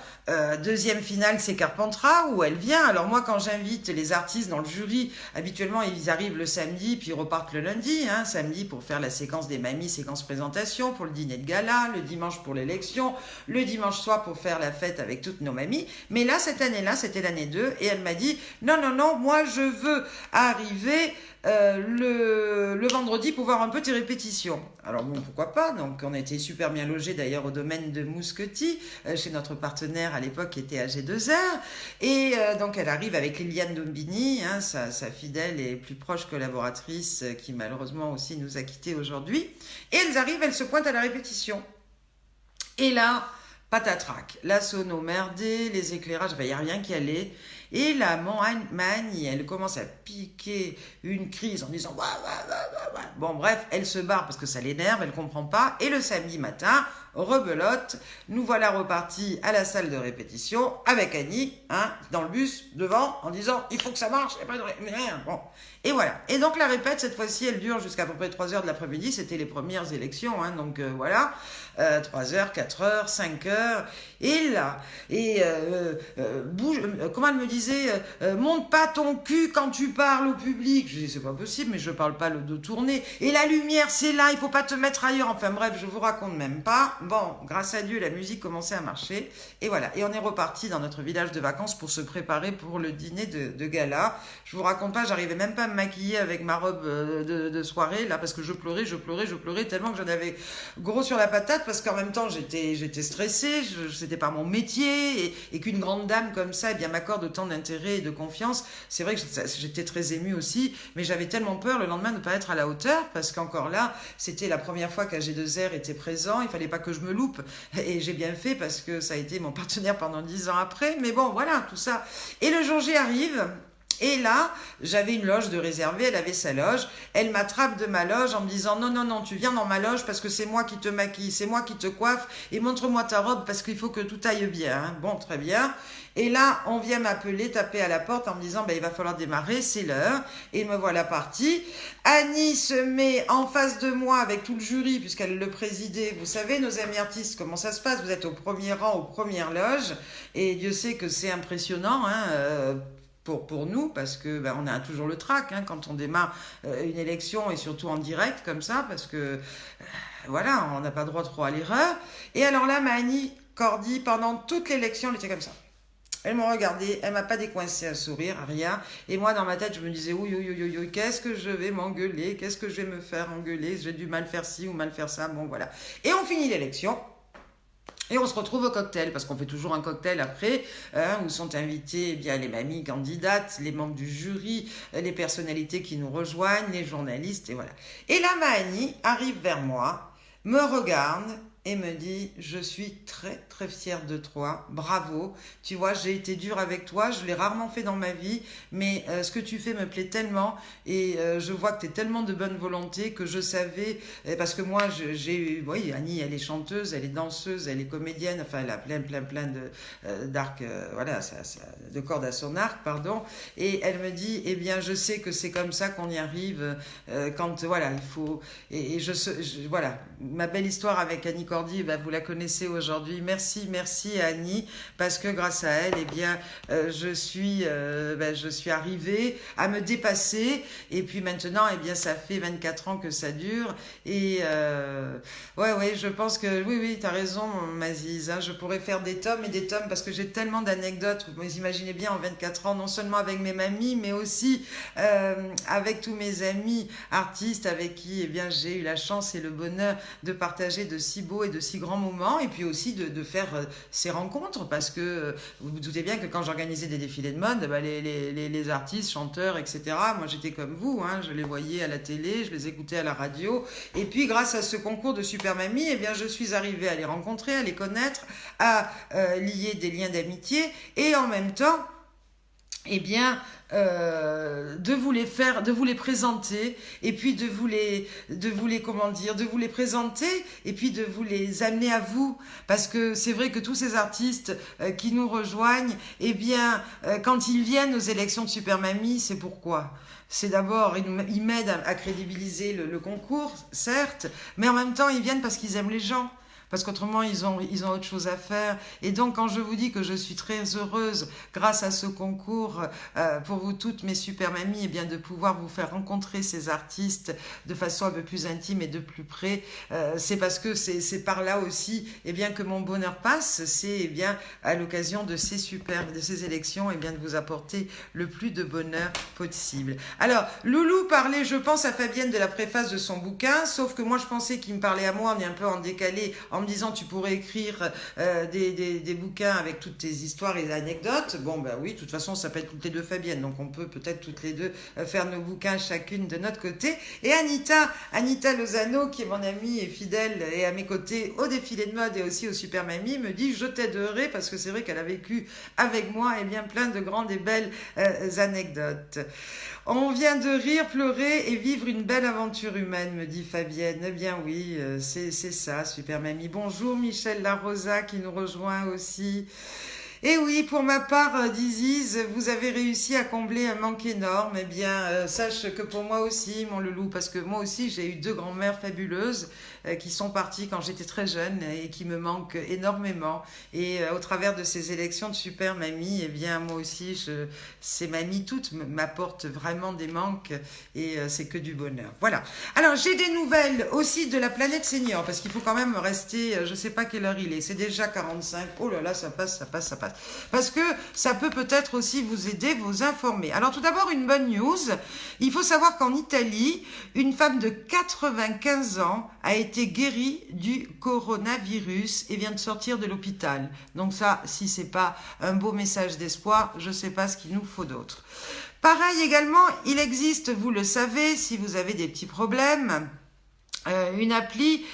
deuxième finale, c'est Carpentras, où elle vient. Alors moi, quand j'invite les artistes dans le jury, habituellement, ils arrivent le samedi, puis ils repartent le lundi, samedi pour faire la séquence des mamies, séquence présentation, pour le dîner de gala, le dimanche pour l'élection, le dimanche soir pour faire la fête avec toutes nos mamies. Mais là, cette année-là, c'était l'année 2, et elle m'a dit, non, moi, je veux arriver le vendredi pour voir un peu tes répétitions. Alors bon, pourquoi pas. Donc on a été super bien logés d'ailleurs au domaine de Mousquetie, chez notre partenaire à l'époque qui était AG2R. Et donc elle arrive avec Liliane Dombini, sa fidèle et plus proche collaboratrice qui malheureusement aussi nous a quittés aujourd'hui. Et elles se pointent à la répétition. Et là, patatrac, la sono merdée, les éclairages, il n'y a rien qui allait. Et la Mani, elle commence à piquer une crise en disant bon bref, elle se barre parce que ça l'énerve, elle comprend pas. Et le samedi matin, rebelote, nous voilà repartis à la salle de répétition avec Annie, dans le bus devant, en disant il faut que ça marche, il n'y a pas de bon. Et voilà. Et donc la répète, cette fois-ci, elle dure jusqu'à peu près 3 heures de l'après-midi. C'était les premières élections, donc voilà. 3 heures, 4 heures, 5 heures. Et là, bouge, comment elle me disait, monte pas ton cul quand tu parles au public. Je dis, c'est pas possible, mais je parle pas le dos tourné. Et la lumière, c'est là, il faut pas te mettre ailleurs. Enfin bref, je vous raconte même pas. Bon, grâce à Dieu, la musique commençait à marcher. Et voilà. Et on est reparti dans notre village de vacances pour se préparer pour le dîner de gala. Je vous raconte pas, j'arrivais même pas à me maquiller avec ma robe de soirée, là, parce que je pleurais tellement que j'en avais gros sur la patate, parce qu'en même temps, j'étais stressée, c'était pas mon métier, et qu'une grande dame comme ça, eh bien, m'accorde autant d'intérêt et de confiance. C'est vrai que j'étais très émue aussi, mais j'avais tellement peur le lendemain de ne pas être à la hauteur, parce qu'encore là, c'était la première fois qu'AG2R était présent, il fallait pas que je me loupe, et j'ai bien fait, parce que ça a été mon partenaire pendant 10 ans après, mais bon, voilà, tout ça. Et le jour J arrive. Et là, j'avais une loge de réservée, elle avait sa loge. Elle m'attrape de ma loge en me disant non, tu viens dans ma loge parce que c'est moi qui te maquille, c'est moi qui te coiffe et montre-moi ta robe parce qu'il faut que tout aille bien. Bon, très bien. Et là, on vient m'appeler, taper à la porte en me disant il va falloir démarrer, c'est l'heure. Et me voilà partie. Annie se met en face de moi avec tout le jury puisqu'elle le présidait. Vous savez, nos amis artistes, comment ça se passe? Vous êtes au premier rang, aux premières loges. Et Dieu sait que c'est impressionnant, pour nous, parce que on a toujours le trac quand on démarre une élection et surtout en direct comme ça, parce que voilà, on n'a pas droit trop à l'erreur. Et alors là, Annie Cordy, pendant toute l'élection, elle était comme ça. Elle m'a regardé, elle m'a pas décoincé un sourire, rien. Et moi, dans ma tête, je me disais, oui, qu'est-ce que je vais m'engueuler? Qu'est-ce que je vais me faire engueuler? J'ai dû mal faire ci ou mal faire ça, bon voilà. Et on finit l'élection. Et on se retrouve au cocktail, parce qu'on fait toujours un cocktail après, où sont invités les mamies candidates, les membres du jury, les personnalités qui nous rejoignent, les journalistes, et voilà. Et là, Annie arrive vers moi, me regarde, et me dit: je suis très très fière de toi, bravo, tu vois, j'ai été dure avec toi, je l'ai rarement fait dans ma vie, mais ce que tu fais me plaît tellement, et je vois que tu es tellement de bonne volonté que je savais, parce que moi oui, Annie, elle est chanteuse, elle est danseuse, elle est comédienne, enfin elle a plein d'arcs, voilà, de cordes à son arc, pardon, et elle me dit: eh bien je sais que c'est comme ça qu'on y arrive, quand voilà, il faut, et voilà, ma belle histoire avec Annie Cordy, vous la connaissez aujourd'hui. Merci Annie, parce que grâce à elle, eh bien, je suis arrivée à me dépasser. Et puis maintenant, eh bien, ça fait 24 ans que ça dure. Et ouais, je pense que oui, tu as raison, Maziz. Hein, je pourrais faire des tomes et des tomes parce que j'ai tellement d'anecdotes. Vous imaginez bien, en 24 ans, non seulement avec mes mamies, mais aussi avec tous mes amis artistes avec qui, eh bien, j'ai eu la chance et le bonheur de partager de si beaux et de si grands moments, et puis aussi de faire ces rencontres, parce que vous vous doutez bien que quand j'organisais des défilés de mode, les artistes, chanteurs, etc., moi j'étais comme vous, hein, je les voyais à la télé, je les écoutais à la radio, et puis grâce à ce concours de Super Mamie, eh bien, je suis arrivée à les rencontrer, à les connaître, à lier des liens d'amitié, et en même temps, eh bien, de vous les présenter, et puis de vous les présenter, et puis de vous les amener à vous, parce que c'est vrai que tous ces artistes qui nous rejoignent, eh bien, quand ils viennent aux élections de Super Mamie, c'est pourquoi? C'est d'abord, ils m'aident à crédibiliser le concours, certes, mais en même temps, ils viennent parce qu'ils aiment les gens. Parce qu'autrement, ils ont autre chose à faire. Et donc, quand je vous dis que je suis très heureuse, grâce à ce concours, pour vous toutes, mes super mamies, eh bien, de pouvoir vous faire rencontrer ces artistes de façon un peu plus intime et de plus près, c'est parce que c'est par là aussi, eh bien, que mon bonheur passe. C'est, eh bien, à l'occasion de ces élections, eh bien, de vous apporter le plus de bonheur possible. Alors, Loulou parlait, je pense, à Fabienne de la préface de son bouquin, sauf que moi, je pensais qu'il me parlait à moi, on est un peu en décalé, en me disant: tu pourrais écrire des bouquins avec toutes tes histoires et anecdotes. Bon, ben oui, de toute façon, ça peut être toutes les deux Fabienne, donc on peut peut-être toutes les deux faire nos bouquins chacune de notre côté. Et Anita Lozano, qui est mon amie et fidèle et à mes côtés au défilé de mode et aussi au Super Mamie, me dit: je t'aiderai, parce que c'est vrai qu'elle a vécu avec moi, et bien, plein de grandes et belles anecdotes. On vient de rire, pleurer et vivre une belle aventure humaine, me dit Fabienne. Eh bien oui, c'est ça, Super Mamie. Bonjour Michel Larosa qui nous rejoint aussi. Et oui, pour ma part, Diziz, vous avez réussi à combler un manque énorme. Eh bien, sache que pour moi aussi, mon loulou, parce que moi aussi, j'ai eu 2 grand-mères fabuleuses qui sont parties quand j'étais très jeune et qui me manquent énormément. Et au travers de ces élections de Super Mamie, eh bien, moi aussi, ces mamies toutes m'apportent vraiment des manques, et c'est que du bonheur. Voilà. Alors, j'ai des nouvelles aussi de la planète Senior, parce qu'il faut quand même rester, je ne sais pas quelle heure il est, c'est déjà 45. Oh là là, ça passe. Parce que ça peut peut-être aussi vous aider, vous informer. Alors tout d'abord, une bonne news. Il faut savoir qu'en Italie, une femme de 95 ans a été guérie du coronavirus et vient de sortir de l'hôpital. Donc ça, si c'est pas un beau message d'espoir, je ne sais pas ce qu'il nous faut d'autre. Pareil également, il existe, vous le savez, si vous avez des petits problèmes, une appli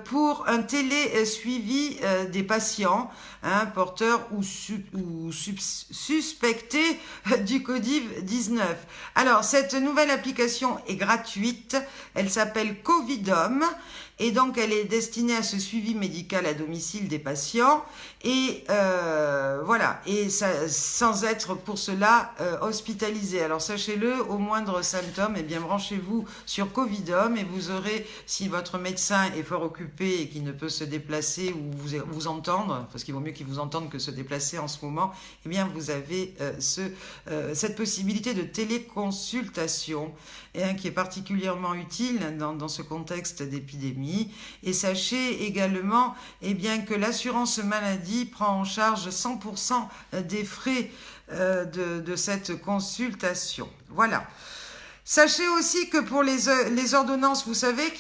pour un télé-suivi des patients, hein, porteurs ou suspectés du Covid-19. Alors, cette nouvelle application est gratuite, elle s'appelle Covidom, et donc elle est destinée à ce suivi médical à domicile des patients, et voilà, et ça, sans être pour cela hospitalisé. Alors sachez-le, au moindre symptôme, eh bien branchez-vous sur Covidom, et vous aurez, si votre médecin est fort occupé et qu'il ne peut se déplacer ou vous entendre, parce qu'il vaut mieux qu'il vous entende que se déplacer en ce moment, eh bien vous avez cette possibilité de téléconsultation, qui est particulièrement utile dans ce contexte d'épidémie. Et sachez également, eh bien, que l'assurance maladie prend en charge 100% des frais de cette consultation. Voilà. Sachez aussi que pour les ordonnances, vous savez,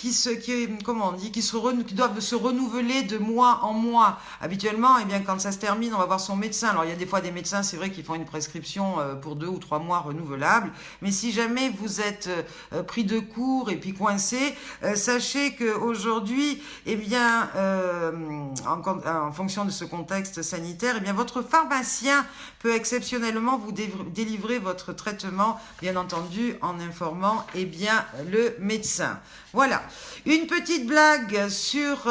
comment on dit, qui doivent se renouveler de mois en mois. Habituellement, eh bien, quand ça se termine, on va voir son médecin. Alors, il y a des fois des médecins, c'est vrai, qui font une prescription pour 2 ou 3 mois renouvelable. Mais si jamais vous êtes pris de court et puis coincé, sachez qu'aujourd'hui, eh bien, en fonction de ce contexte sanitaire, eh bien, votre pharmacien peut exceptionnellement vous délivrer votre traitement, bien entendu, en information eh bien, le médecin. Voilà, une petite blague sur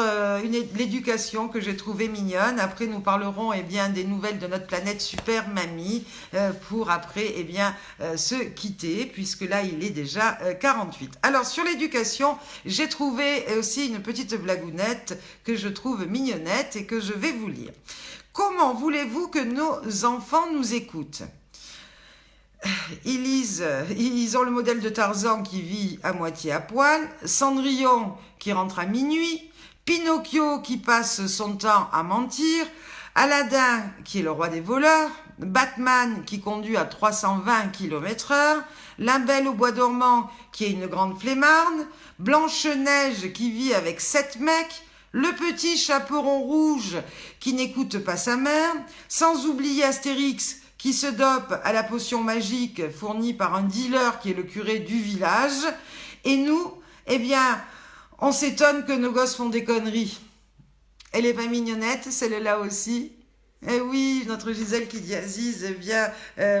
l'éducation que j'ai trouvée mignonne. Après, nous parlerons eh bien, des nouvelles de notre planète Super Mamie pour après eh bien, se quitter, puisque là, il est déjà 48. Alors, sur l'éducation, j'ai trouvé aussi une petite blagounette que je trouve mignonnette et que je vais vous lire. Comment voulez-vous que nos enfants nous écoutent ? Ils ont le modèle de Tarzan qui vit à moitié à poil, Cendrillon qui rentre à minuit, Pinocchio qui passe son temps à mentir, Aladdin qui est le roi des voleurs, Batman qui conduit à 320 km/h, La Belle au bois dormant qui est une grande flemmarde, Blanche-Neige qui vit avec 7 mecs, le petit chaperon rouge qui n'écoute pas sa mère, sans oublier Astérix qui se dope à la potion magique fournie par un dealer qui est le curé du village. Et nous, eh bien, on s'étonne que nos gosses font des conneries. Elle est pas mignonnette, celle-là aussi. Eh oui, notre Gisèle qui dit Aziz, eh bien,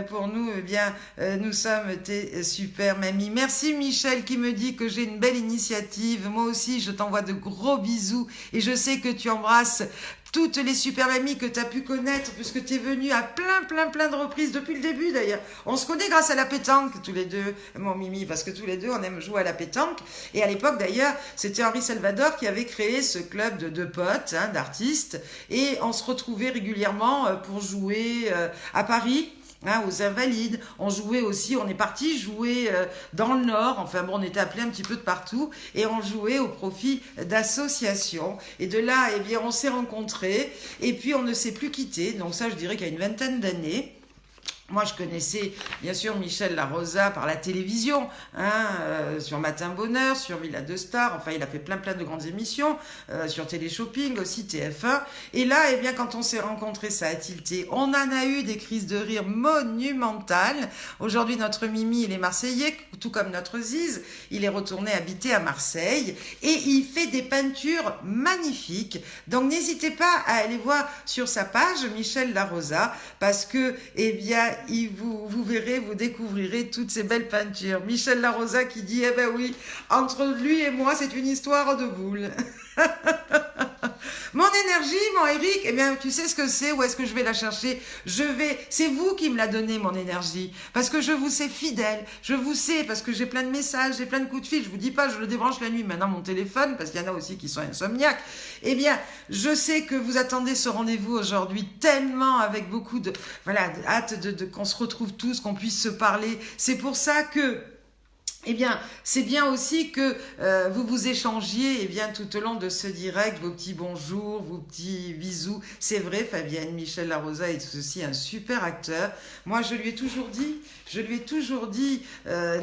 pour nous, eh bien, nous sommes tes super mamies. Merci Michel qui me dit que j'ai une belle initiative. Moi aussi, je t'envoie de gros bisous et je sais que tu embrasses toutes les super mamies que tu as pu connaître, puisque tu es venu à plein de reprises, depuis le début d'ailleurs. On se connaît grâce à la pétanque, tous les deux, mon Mimi, parce que tous les deux, on aime jouer à la pétanque. Et à l'époque d'ailleurs, c'était Henri Salvador qui avait créé ce club de 2 potes, hein, d'artistes, et on se retrouvait régulièrement pour jouer à Paris. Hein, aux Invalides, on jouait aussi, on est parti jouer dans le Nord, enfin bon, on était appelés un petit peu de partout, et on jouait au profit d'associations, et de là, eh bien, on s'est rencontrés, et puis on ne s'est plus quittés, donc ça, je dirais qu'il y a une vingtaine d'années. Moi, je connaissais bien sûr Michel Larosa par la télévision, hein, sur Matin Bonheur, sur Villa de Stars. Enfin, il a fait plein de grandes émissions, sur Téléshopping aussi, TF1. Et là, eh bien, quand on s'est rencontrés, ça a tilté. On en a eu des crises de rire monumentales. Aujourd'hui, notre Mimi, il est marseillais, tout comme notre Ziz. Il est retourné habiter à Marseille et il fait des peintures magnifiques. Donc, n'hésitez pas à aller voir sur sa page Michel Larosa parce que, eh bien, vous verrez, vous découvrirez toutes ces belles peintures. Michel Larosa qui dit, eh ben oui, entre lui et moi, c'est une histoire de boule. Mon énergie, mon Eric, eh bien, tu sais ce que c'est, où est-ce que je vais la chercher? C'est vous qui me la donnez, mon énergie, parce que je vous sais fidèle, je vous sais, parce que j'ai plein de messages, j'ai plein de coups de fil, je vous dis pas, je le débranche la nuit, maintenant mon téléphone, parce qu'il y en a aussi qui sont insomniaques, eh bien, je sais que vous attendez ce rendez-vous aujourd'hui tellement avec beaucoup de, voilà, hâte qu'on se retrouve tous, qu'on puisse se parler, c'est pour ça que eh bien, c'est bien aussi que vous vous échangiez bien, tout au long de ce direct, vos petits bonjours, vos petits bisous. C'est vrai, Fabienne, Michel Larosa est aussi un super acteur. Moi, je lui ai toujours dit,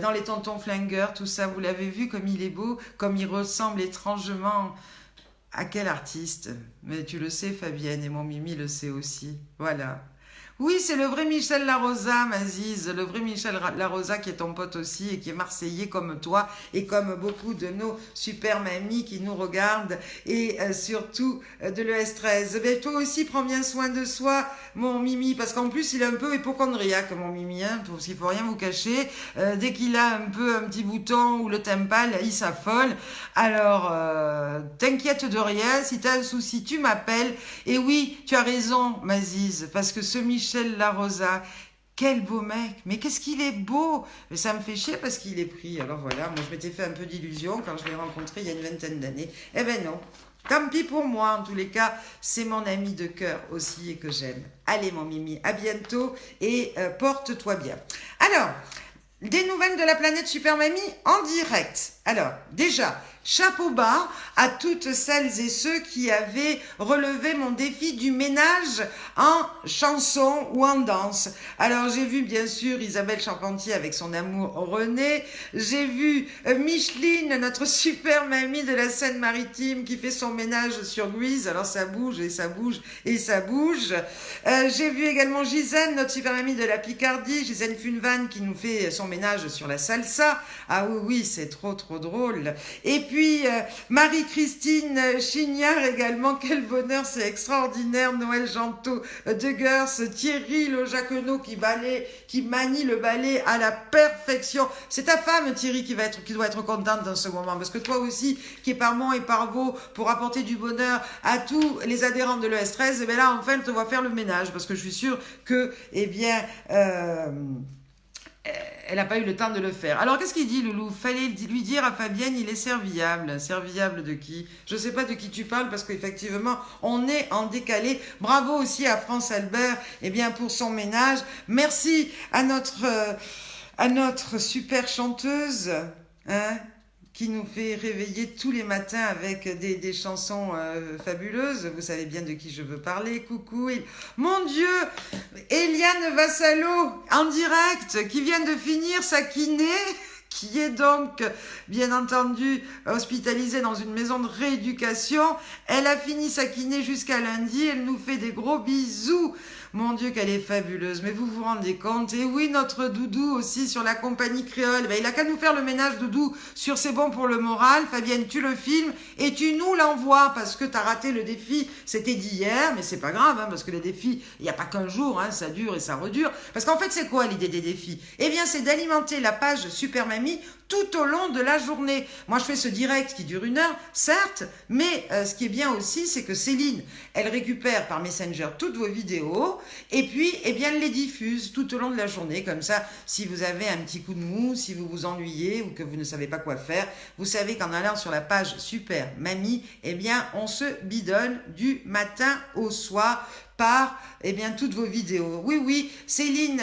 dans les Tontons Flingueurs, tout ça, vous l'avez vu, comme il est beau, comme il ressemble étrangement à quel artiste. Mais tu le sais, Fabienne, et mon Mimi le sait aussi. Voilà. Oui, c'est le vrai Michel Larosa, Maziz, le vrai Michel Larosa qui est ton pote aussi et qui est marseillais comme toi et comme beaucoup de nos super mamies qui nous regardent et surtout de l'ES13. Ben, toi aussi, prends bien soin de soi, mon Mimi, parce qu'en plus, il est un peu hypochondriaque, mon Mimi, hein, parce qu'il ne faut rien vous cacher. Dès qu'il a un petit bouton ou le temple, il s'affole. Alors, t'inquiète de rien, si tu as un souci, tu m'appelles. Et oui, tu as raison, Maziz, parce que ce Michel Larosa, quel beau mec, mais qu'est-ce qu'il est beau, mais ça me fait chier parce qu'il est pris, alors voilà, moi je m'étais fait un peu d'illusion quand je l'ai rencontré il y a une vingtaine d'années, eh ben non, tant pis pour moi, en tous les cas, c'est mon ami de cœur aussi et que j'aime. Allez mon Mimi, à bientôt et porte-toi bien. Alors, des nouvelles de la planète Super Mamie en direct. Alors, déjà, chapeau bas à toutes celles et ceux qui avaient relevé mon défi du ménage en chanson ou en danse. Alors j'ai vu bien sûr Isabelle Charpentier avec son amour René, j'ai vu Micheline, notre super mamie de la Seine-Maritime qui fait son ménage sur Grease, alors ça bouge et ça bouge et ça bouge. J'ai vu également Gisèle, notre super mamie de la Picardie, Gisèle Funvan qui nous fait son ménage sur la salsa. Ah oui, oui, c'est trop drôle. Et puis Marie-Christine Chignard également, quel bonheur, c'est extraordinaire. Noël Jantot de Gers, Thierry Le Jacquenot qui manie le ballet à la perfection. C'est ta femme Thierry qui doit être contente dans ce moment, parce que toi aussi qui es par Mont et par Vaux pour apporter du bonheur à tous les adhérents de l'ES13, et bien là enfin elle te voit faire le ménage, parce que je suis sûre que elle n'a pas eu le temps de le faire. Alors, qu'est-ce qu'il dit, Loulou? Fallait lui dire à Fabienne, il est serviable. Serviable de qui? Je ne sais pas de qui tu parles, parce qu'effectivement, on est en décalé. Bravo aussi à France Albert, pour son ménage. Merci à notre super chanteuse, hein, qui nous fait réveiller tous les matins avec des chansons fabuleuses. Vous savez bien de qui je veux parler. Coucou. Mon Dieu, Eliane Vassalo, en direct, qui vient de finir sa kiné, qui est donc, bien entendu, hospitalisée dans une maison de rééducation. Elle a fini sa kiné jusqu'à lundi. Elle nous fait des gros bisous. Mon Dieu, qu'elle est fabuleuse. Mais vous vous rendez compte? Et oui, notre Doudou aussi sur la compagnie créole. Il a qu'à nous faire le ménage, Doudou, sur C'est bon pour le moral. Fabienne, tu le filmes et tu nous l'envoies parce que tu as raté le défi. C'était d'hier, mais c'est pas grave, hein, parce que les défis, il n'y a pas qu'un jour, hein, ça dure et ça redure. Parce qu'en fait, c'est quoi l'idée des défis? C'est d'alimenter la page Super Mamie tout au long de la journée. Moi, je fais ce direct qui dure 1 heure, certes, mais ce qui est bien aussi, c'est que Céline, elle récupère par Messenger toutes vos vidéos et puis, elle les diffuse tout au long de la journée. Comme ça, si vous avez un petit coup de mou, si vous vous ennuyez ou que vous ne savez pas quoi faire, vous savez qu'en allant sur la page Super Mamie, on se bidonne du matin au soir par toutes vos vidéos. Oui, Céline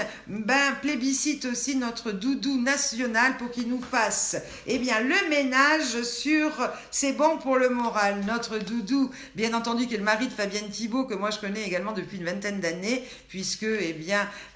plébiscite aussi notre Doudou national pour qu'il nous fasse le ménage sur C'est bon pour le moral. Notre Doudou, bien entendu, qui est le mari de Fabienne Thibault, que moi je connais également depuis une vingtaine d'années, puisque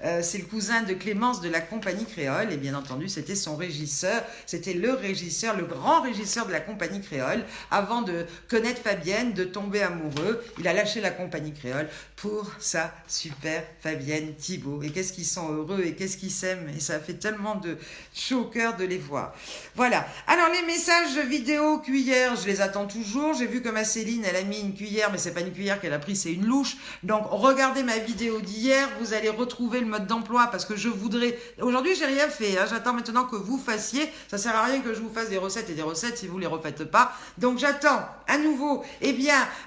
c'est le cousin de Clémence de la compagnie créole, et bien entendu c'était son régisseur, c'était le régisseur, le grand régisseur de la compagnie créole. Avant de connaître Fabienne, de tomber amoureux, il a lâché la compagnie créole pour sa super Fabienne Thibault. Et qu'est-ce qu'ils sont heureux et qu'est-ce qu'ils s'aiment. Et ça fait tellement de chaud au cœur de les voir. Voilà. Alors, les messages vidéo cuillère, je les attends toujours. J'ai vu que ma Céline, elle a mis une cuillère, mais c'est pas une cuillère qu'elle a pris, c'est une louche. Donc, regardez ma vidéo d'hier. Vous allez retrouver le mode d'emploi parce que je voudrais... Aujourd'hui, j'ai rien fait. Hein. J'attends maintenant que vous fassiez. Ça sert à rien que je vous fasse des recettes et des recettes si vous les refaites pas. Donc, j'attends à nouveau,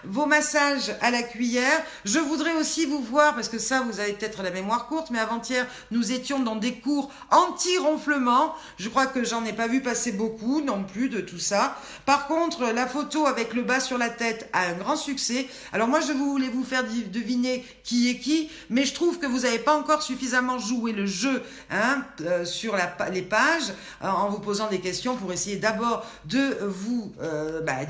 vos massages à la cuillère. Je voudrais aussi vous voir, parce que ça, vous avez peut-être la mémoire courte, mais avant-hier, nous étions dans des cours anti-ronflement. Je crois que j'en ai pas vu passer beaucoup non plus de tout ça. Par contre, la photo avec le bas sur la tête a un grand succès. Alors moi, je voulais vous faire deviner qui est qui, mais je trouve que vous n'avez pas encore suffisamment joué le jeu sur les pages en vous posant des questions pour essayer d'abord de vous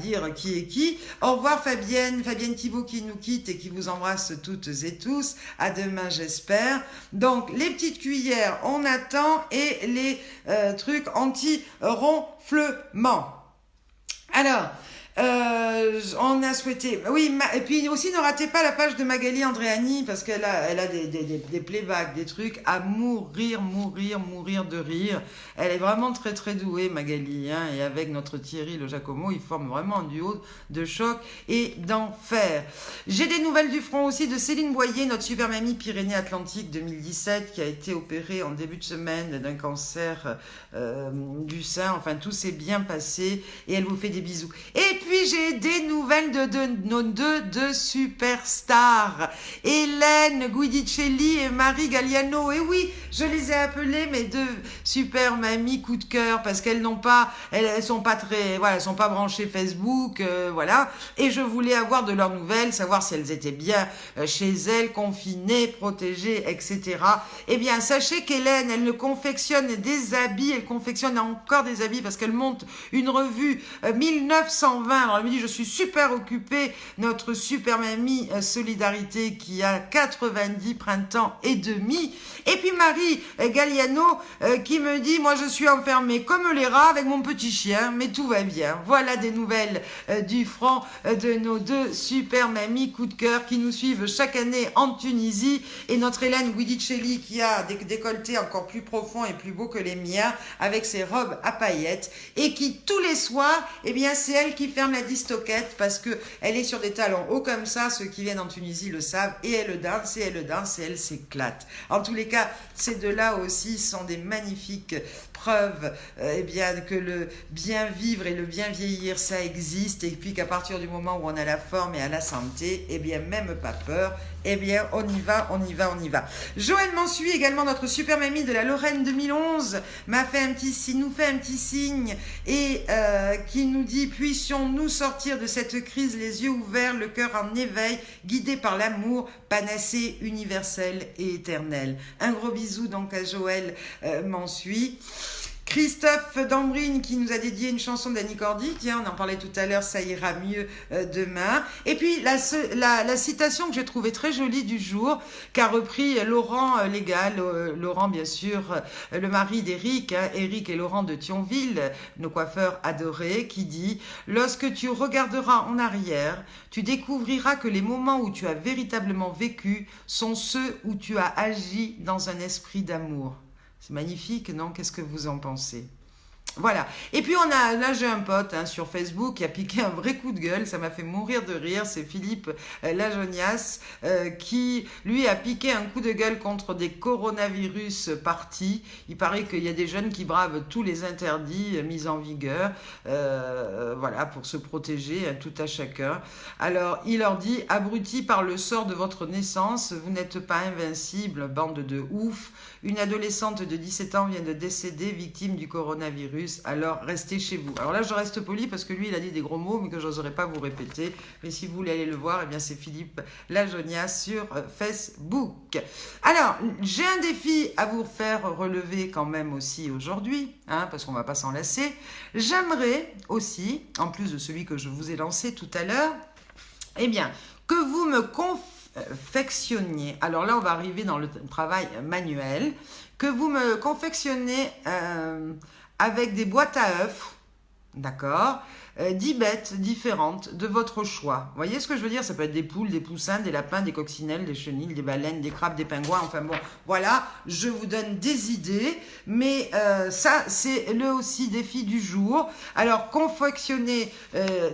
dire qui est qui. Au revoir Fabienne Thibault qui nous quitte et qui vous embrasse toutes et tous. À demain, j'espère. Donc, les petites cuillères, on attend, et les trucs anti-ronflement. Alors, on a souhaité... Oui, et puis aussi, ne ratez pas la page de Magali Andréani, parce qu'elle a des playbacks, des trucs à mourir de rire. Elle est vraiment très, très douée, Magali. Hein, et avec notre Thierry Le Giacomo, ils forment vraiment un duo de choc et d'enfer. J'ai des nouvelles du front aussi de Céline Boyer, notre super mamie Pyrénées-Atlantiques 2017, qui a été opérée en début de semaine d'un cancer du sein. Enfin, tout s'est bien passé et elle vous fait des bisous. Et puis j'ai des nouvelles de nos deux superstars, Hélène Guidicelli et Marie Galliano. Et oui, je les ai appelées mes deux super mamies coup de cœur parce qu'elles n'ont pas, elles sont pas très, voilà, elles sont pas branchées Facebook, voilà. Et je voulais avoir de leurs nouvelles, savoir si elles étaient bien chez elles, confinées, protégées, etc. Eh bien, sachez qu'Hélène, elle ne confectionne des habits, elle confectionne encore des habits parce qu'elle monte une revue 1920. Alors elle me dit, je suis super occupée, notre super mamie Solidarité qui a 90 printemps et demi. Et puis Marie Galliano qui me dit, moi je suis enfermée comme les rats avec mon petit chien, mais tout va bien. Voilà des nouvelles du front de nos deux super mamies coup de cœur qui nous suivent chaque année en Tunisie. Et notre Hélène Guidicelli qui a des décolletés encore plus profonds et plus beaux que les miens avec ses robes à paillettes et qui tous les soirs, eh bien c'est elle qui ferme la distoquette parce que elle est sur des talons hauts comme ça, ceux qui viennent en Tunisie le savent, et elle danse et elle s'éclate. En tous les cas, ces deux-là aussi sont des magnifiques preuves eh bien, que le bien vivre et le bien vieillir, ça existe, et puis qu'à partir du moment où on a la forme et à la santé, eh bien même pas peur, eh bien on y va. Joël Mansuy, également notre super mamie de la Lorraine 2011, nous fait un petit signe et qui nous dit, puissions-nous sortir de cette crise les yeux ouverts, le cœur en éveil, guidé par l'amour, panacée universelle et éternelle. Un gros bisou donc à Joël Mansuy. Christophe Dambrine qui nous a dédié une chanson d'Annie Cordy, tiens, on en parlait tout à l'heure, ça ira mieux demain. Et puis la citation que j'ai trouvée très jolie du jour, qu'a repris Laurent Légal, Laurent bien sûr, le mari d'Éric, hein, Éric et Laurent de Thionville, nos coiffeurs adorés, qui dit « Lorsque tu regarderas en arrière, tu découvriras que les moments où tu as véritablement vécu sont ceux où tu as agi dans un esprit d'amour. » C'est magnifique, non? Qu'est-ce que vous en pensez? Voilà. Et puis là j'ai un pote hein, sur Facebook qui a piqué un vrai coup de gueule, ça m'a fait mourir de rire, c'est Philippe Lajonias qui lui a piqué un coup de gueule contre des coronavirus partis. Il paraît qu'il y a des jeunes qui bravent tous les interdits mis en vigueur, voilà, pour se protéger, hein, tout à chacun. Alors il leur dit, abrutis par le sort de votre naissance, vous n'êtes pas invincibles, bande de ouf. Une adolescente de 17 ans vient de décéder victime du coronavirus, alors restez chez vous. Alors là, je reste poli parce que lui, il a dit des gros mots, mais que je n'oserais pas vous répéter. Mais si vous voulez aller le voir, eh bien c'est Philippe Lajonia sur Facebook. Alors, j'ai un défi à vous faire relever quand même aussi aujourd'hui, hein, parce qu'on ne va pas s'en lasser. J'aimerais aussi, en plus de celui que je vous ai lancé tout à l'heure, eh bien, que vous me confectionniez, alors là on va arriver dans le travail manuel, que vous me confectionnez avec des boîtes à œufs, d'accord, 10 bêtes différentes de votre choix. Vous voyez ce que je veux dire? Ça peut être des poules, des poussins, des lapins, des coccinelles, des chenilles, des baleines, des crabes, des pingouins, enfin bon, voilà, je vous donne des idées, mais ça, c'est le aussi défi du jour. Alors, confectionnez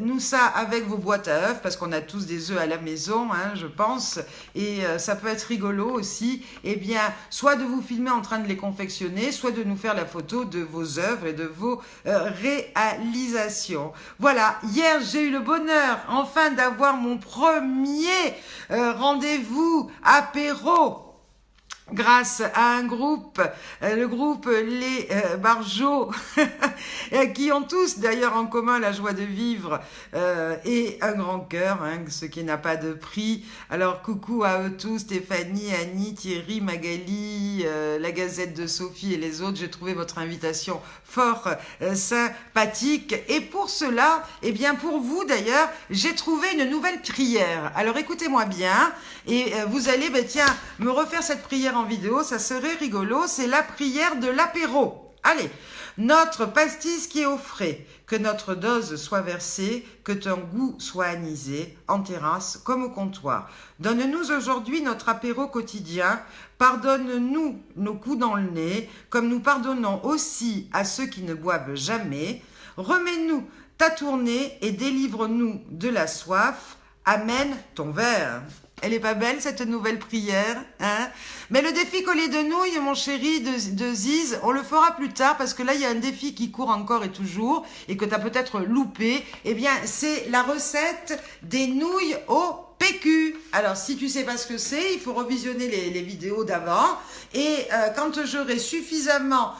nous ça avec vos boîtes à œufs, parce qu'on a tous des œufs à la maison, hein, je pense, et ça peut être rigolo aussi, eh bien, soit de vous filmer en train de les confectionner, soit de nous faire la photo de vos œuvres et de vos réalisations. Voilà, hier j'ai eu le bonheur enfin d'avoir mon premier rendez-vous apéro grâce à un groupe, le groupe Les Barjots, qui ont tous d'ailleurs en commun la joie de vivre et un grand cœur, hein, ce qui n'a pas de prix. Alors coucou à eux tous, Stéphanie, Annie, Thierry, Magali, la Gazette de Sophie et les autres. J'ai trouvé votre invitation fort sympathique. Et pour cela, eh bien pour vous d'ailleurs, j'ai trouvé une nouvelle prière. Alors écoutez-moi bien et vous allez, tiens, me refaire cette prière en vidéo, ça serait rigolo, c'est la prière de l'apéro. Allez, notre pastis qui est au frais, que notre dose soit versée, que ton goût soit anisé, en terrasse comme au comptoir. Donne-nous aujourd'hui notre apéro quotidien, pardonne-nous nos coups dans le nez, comme nous pardonnons aussi à ceux qui ne boivent jamais. Remets-nous ta tournée et délivre-nous de la soif. Amène ton verre. Elle est pas belle, cette nouvelle prière, hein? Mais le défi collier de nouilles, mon chéri de Ziz, on le fera plus tard parce que là, il y a un défi qui court encore et toujours et que tu as peut-être loupé. Eh bien, c'est la recette des nouilles au PQ. Alors, si tu sais pas ce que c'est, il faut revisionner les vidéos d'avant. Et quand j'aurai suffisamment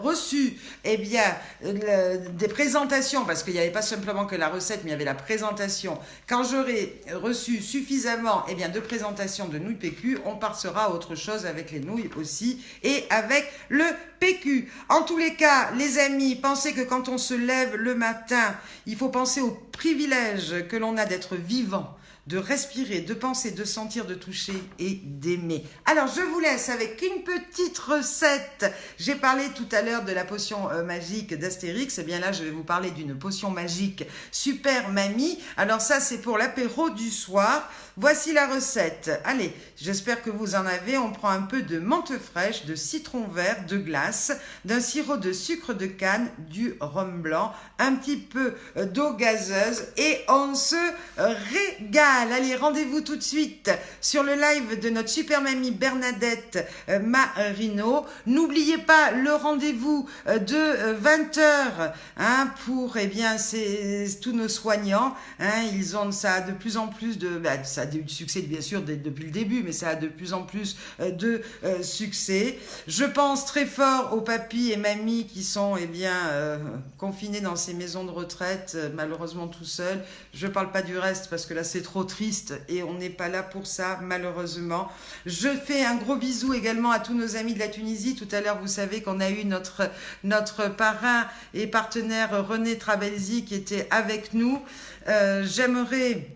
reçu eh bien des présentations, parce qu'il n'y avait pas simplement que la recette, mais il y avait la présentation. Quand j'aurai reçu suffisamment eh bien, de présentations de nouilles PQ, on passera à autre chose avec les nouilles aussi et avec le PQ. En tous les cas, les amis, pensez que quand on se lève le matin, il faut penser au privilège que l'on a d'être vivant, de respirer, de penser, de sentir, de toucher et d'aimer. Alors, je vous laisse avec une petite recette. J'ai parlé tout à l'heure de la potion magique d'Astérix. Eh bien là, je vais vous parler d'une potion magique Super Mamie. Alors ça, c'est pour l'apéro du soir. Voici la recette. Allez, j'espère que vous en avez. On prend un peu de menthe fraîche, de citron vert, de glace, d'un sirop de sucre de canne, du rhum blanc, un petit peu d'eau gazeuse et on se régale. Allez, rendez-vous tout de suite sur le live de notre super mamie Bernadette Marino. N'oubliez pas le rendez-vous de 20h hein, pour eh bien, tous nos soignants. Hein, ça a de plus en plus de... ça a eu du succès bien sûr depuis le début, mais ça a de plus en plus de succès. Je pense très fort aux papis et mamies qui sont eh bien, confinés dans ces maisons de retraite, malheureusement tout seuls. Je parle pas du reste parce que là c'est trop triste et on n'est pas là pour ça malheureusement. Je fais un gros bisou également à tous nos amis de la Tunisie. Tout à l'heure vous savez qu'on a eu notre parrain et partenaire René Trabelsi qui était avec nous. J'aimerais,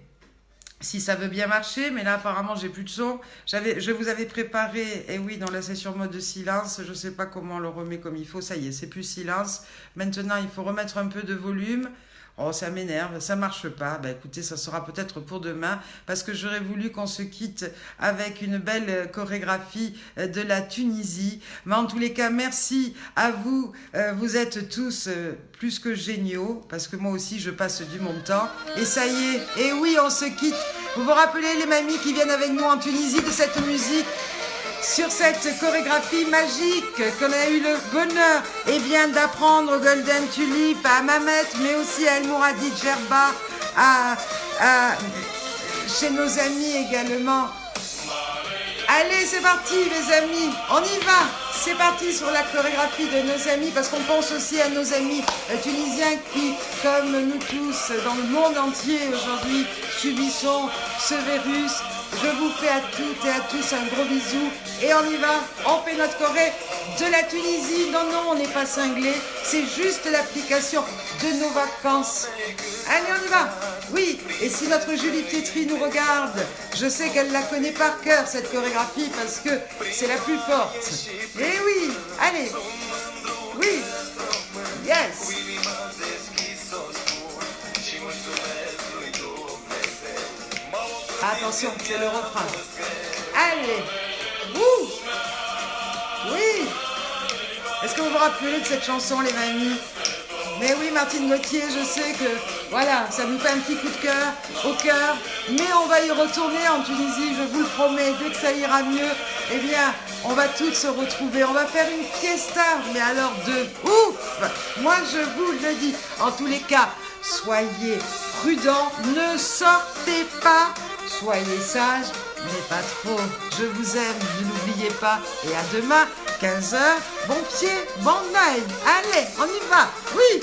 si ça veut bien marcher, mais là apparemment j'ai plus de son. Je vous avais préparé, et oui, dans la session mode de silence, je sais pas comment on le remet comme il faut, ça y est, c'est plus silence. Maintenant il faut remettre un peu de volume. Oh, ça m'énerve, ça marche pas. Bah écoutez, ça sera peut-être pour demain, parce que j'aurais voulu qu'on se quitte avec une belle chorégraphie de la Tunisie. Mais en tous les cas, merci à vous. Vous êtes tous plus que géniaux, parce que moi aussi, je passe du bon temps. Et ça y est, et oui, on se quitte. Vous vous rappelez les mamies qui viennent avec nous en Tunisie de cette musique ? Sur cette chorégraphie magique qu'on a eu le bonheur eh bien, d'apprendre au Golden Tulip, à Mamet, mais aussi à El Mouradi Djerba, chez nos amis également. Allez, c'est parti les amis, on y va. C'est parti sur la chorégraphie de nos amis, parce qu'on pense aussi à nos amis tunisiens qui, comme nous tous, dans le monde entier aujourd'hui, subissons ce virus. Je vous fais à toutes et à tous un gros bisou et on y va, on fait notre choré de la Tunisie. Non, non, on n'est pas cinglé, c'est juste l'application de nos vacances. Allez, on y va. Oui, et si notre Julie Pietri nous regarde, je sais qu'elle la connaît par cœur, cette chorégraphie, parce que c'est la plus forte. Et oui, allez. Oui, yes. Attention, c'est le refrain. Allez. Wouh. Oui. Est-ce que vous vous rappelez de cette chanson, les mamies? Mais oui, Martine Gauthier, je sais que, voilà, ça nous fait un petit coup de cœur, au cœur. Mais on va y retourner en Tunisie, je vous le promets. Dès que ça ira mieux, eh bien, on va toutes se retrouver. On va faire une fiesta, mais alors de ouf. Moi, je vous le dis. En tous les cas, soyez prudents, ne sortez pas. Soyez sages, mais pas trop. Je vous aime, ne l'oubliez pas. Et à demain, 15h. Bon pied, bon oeil. Allez, on y va. Oui.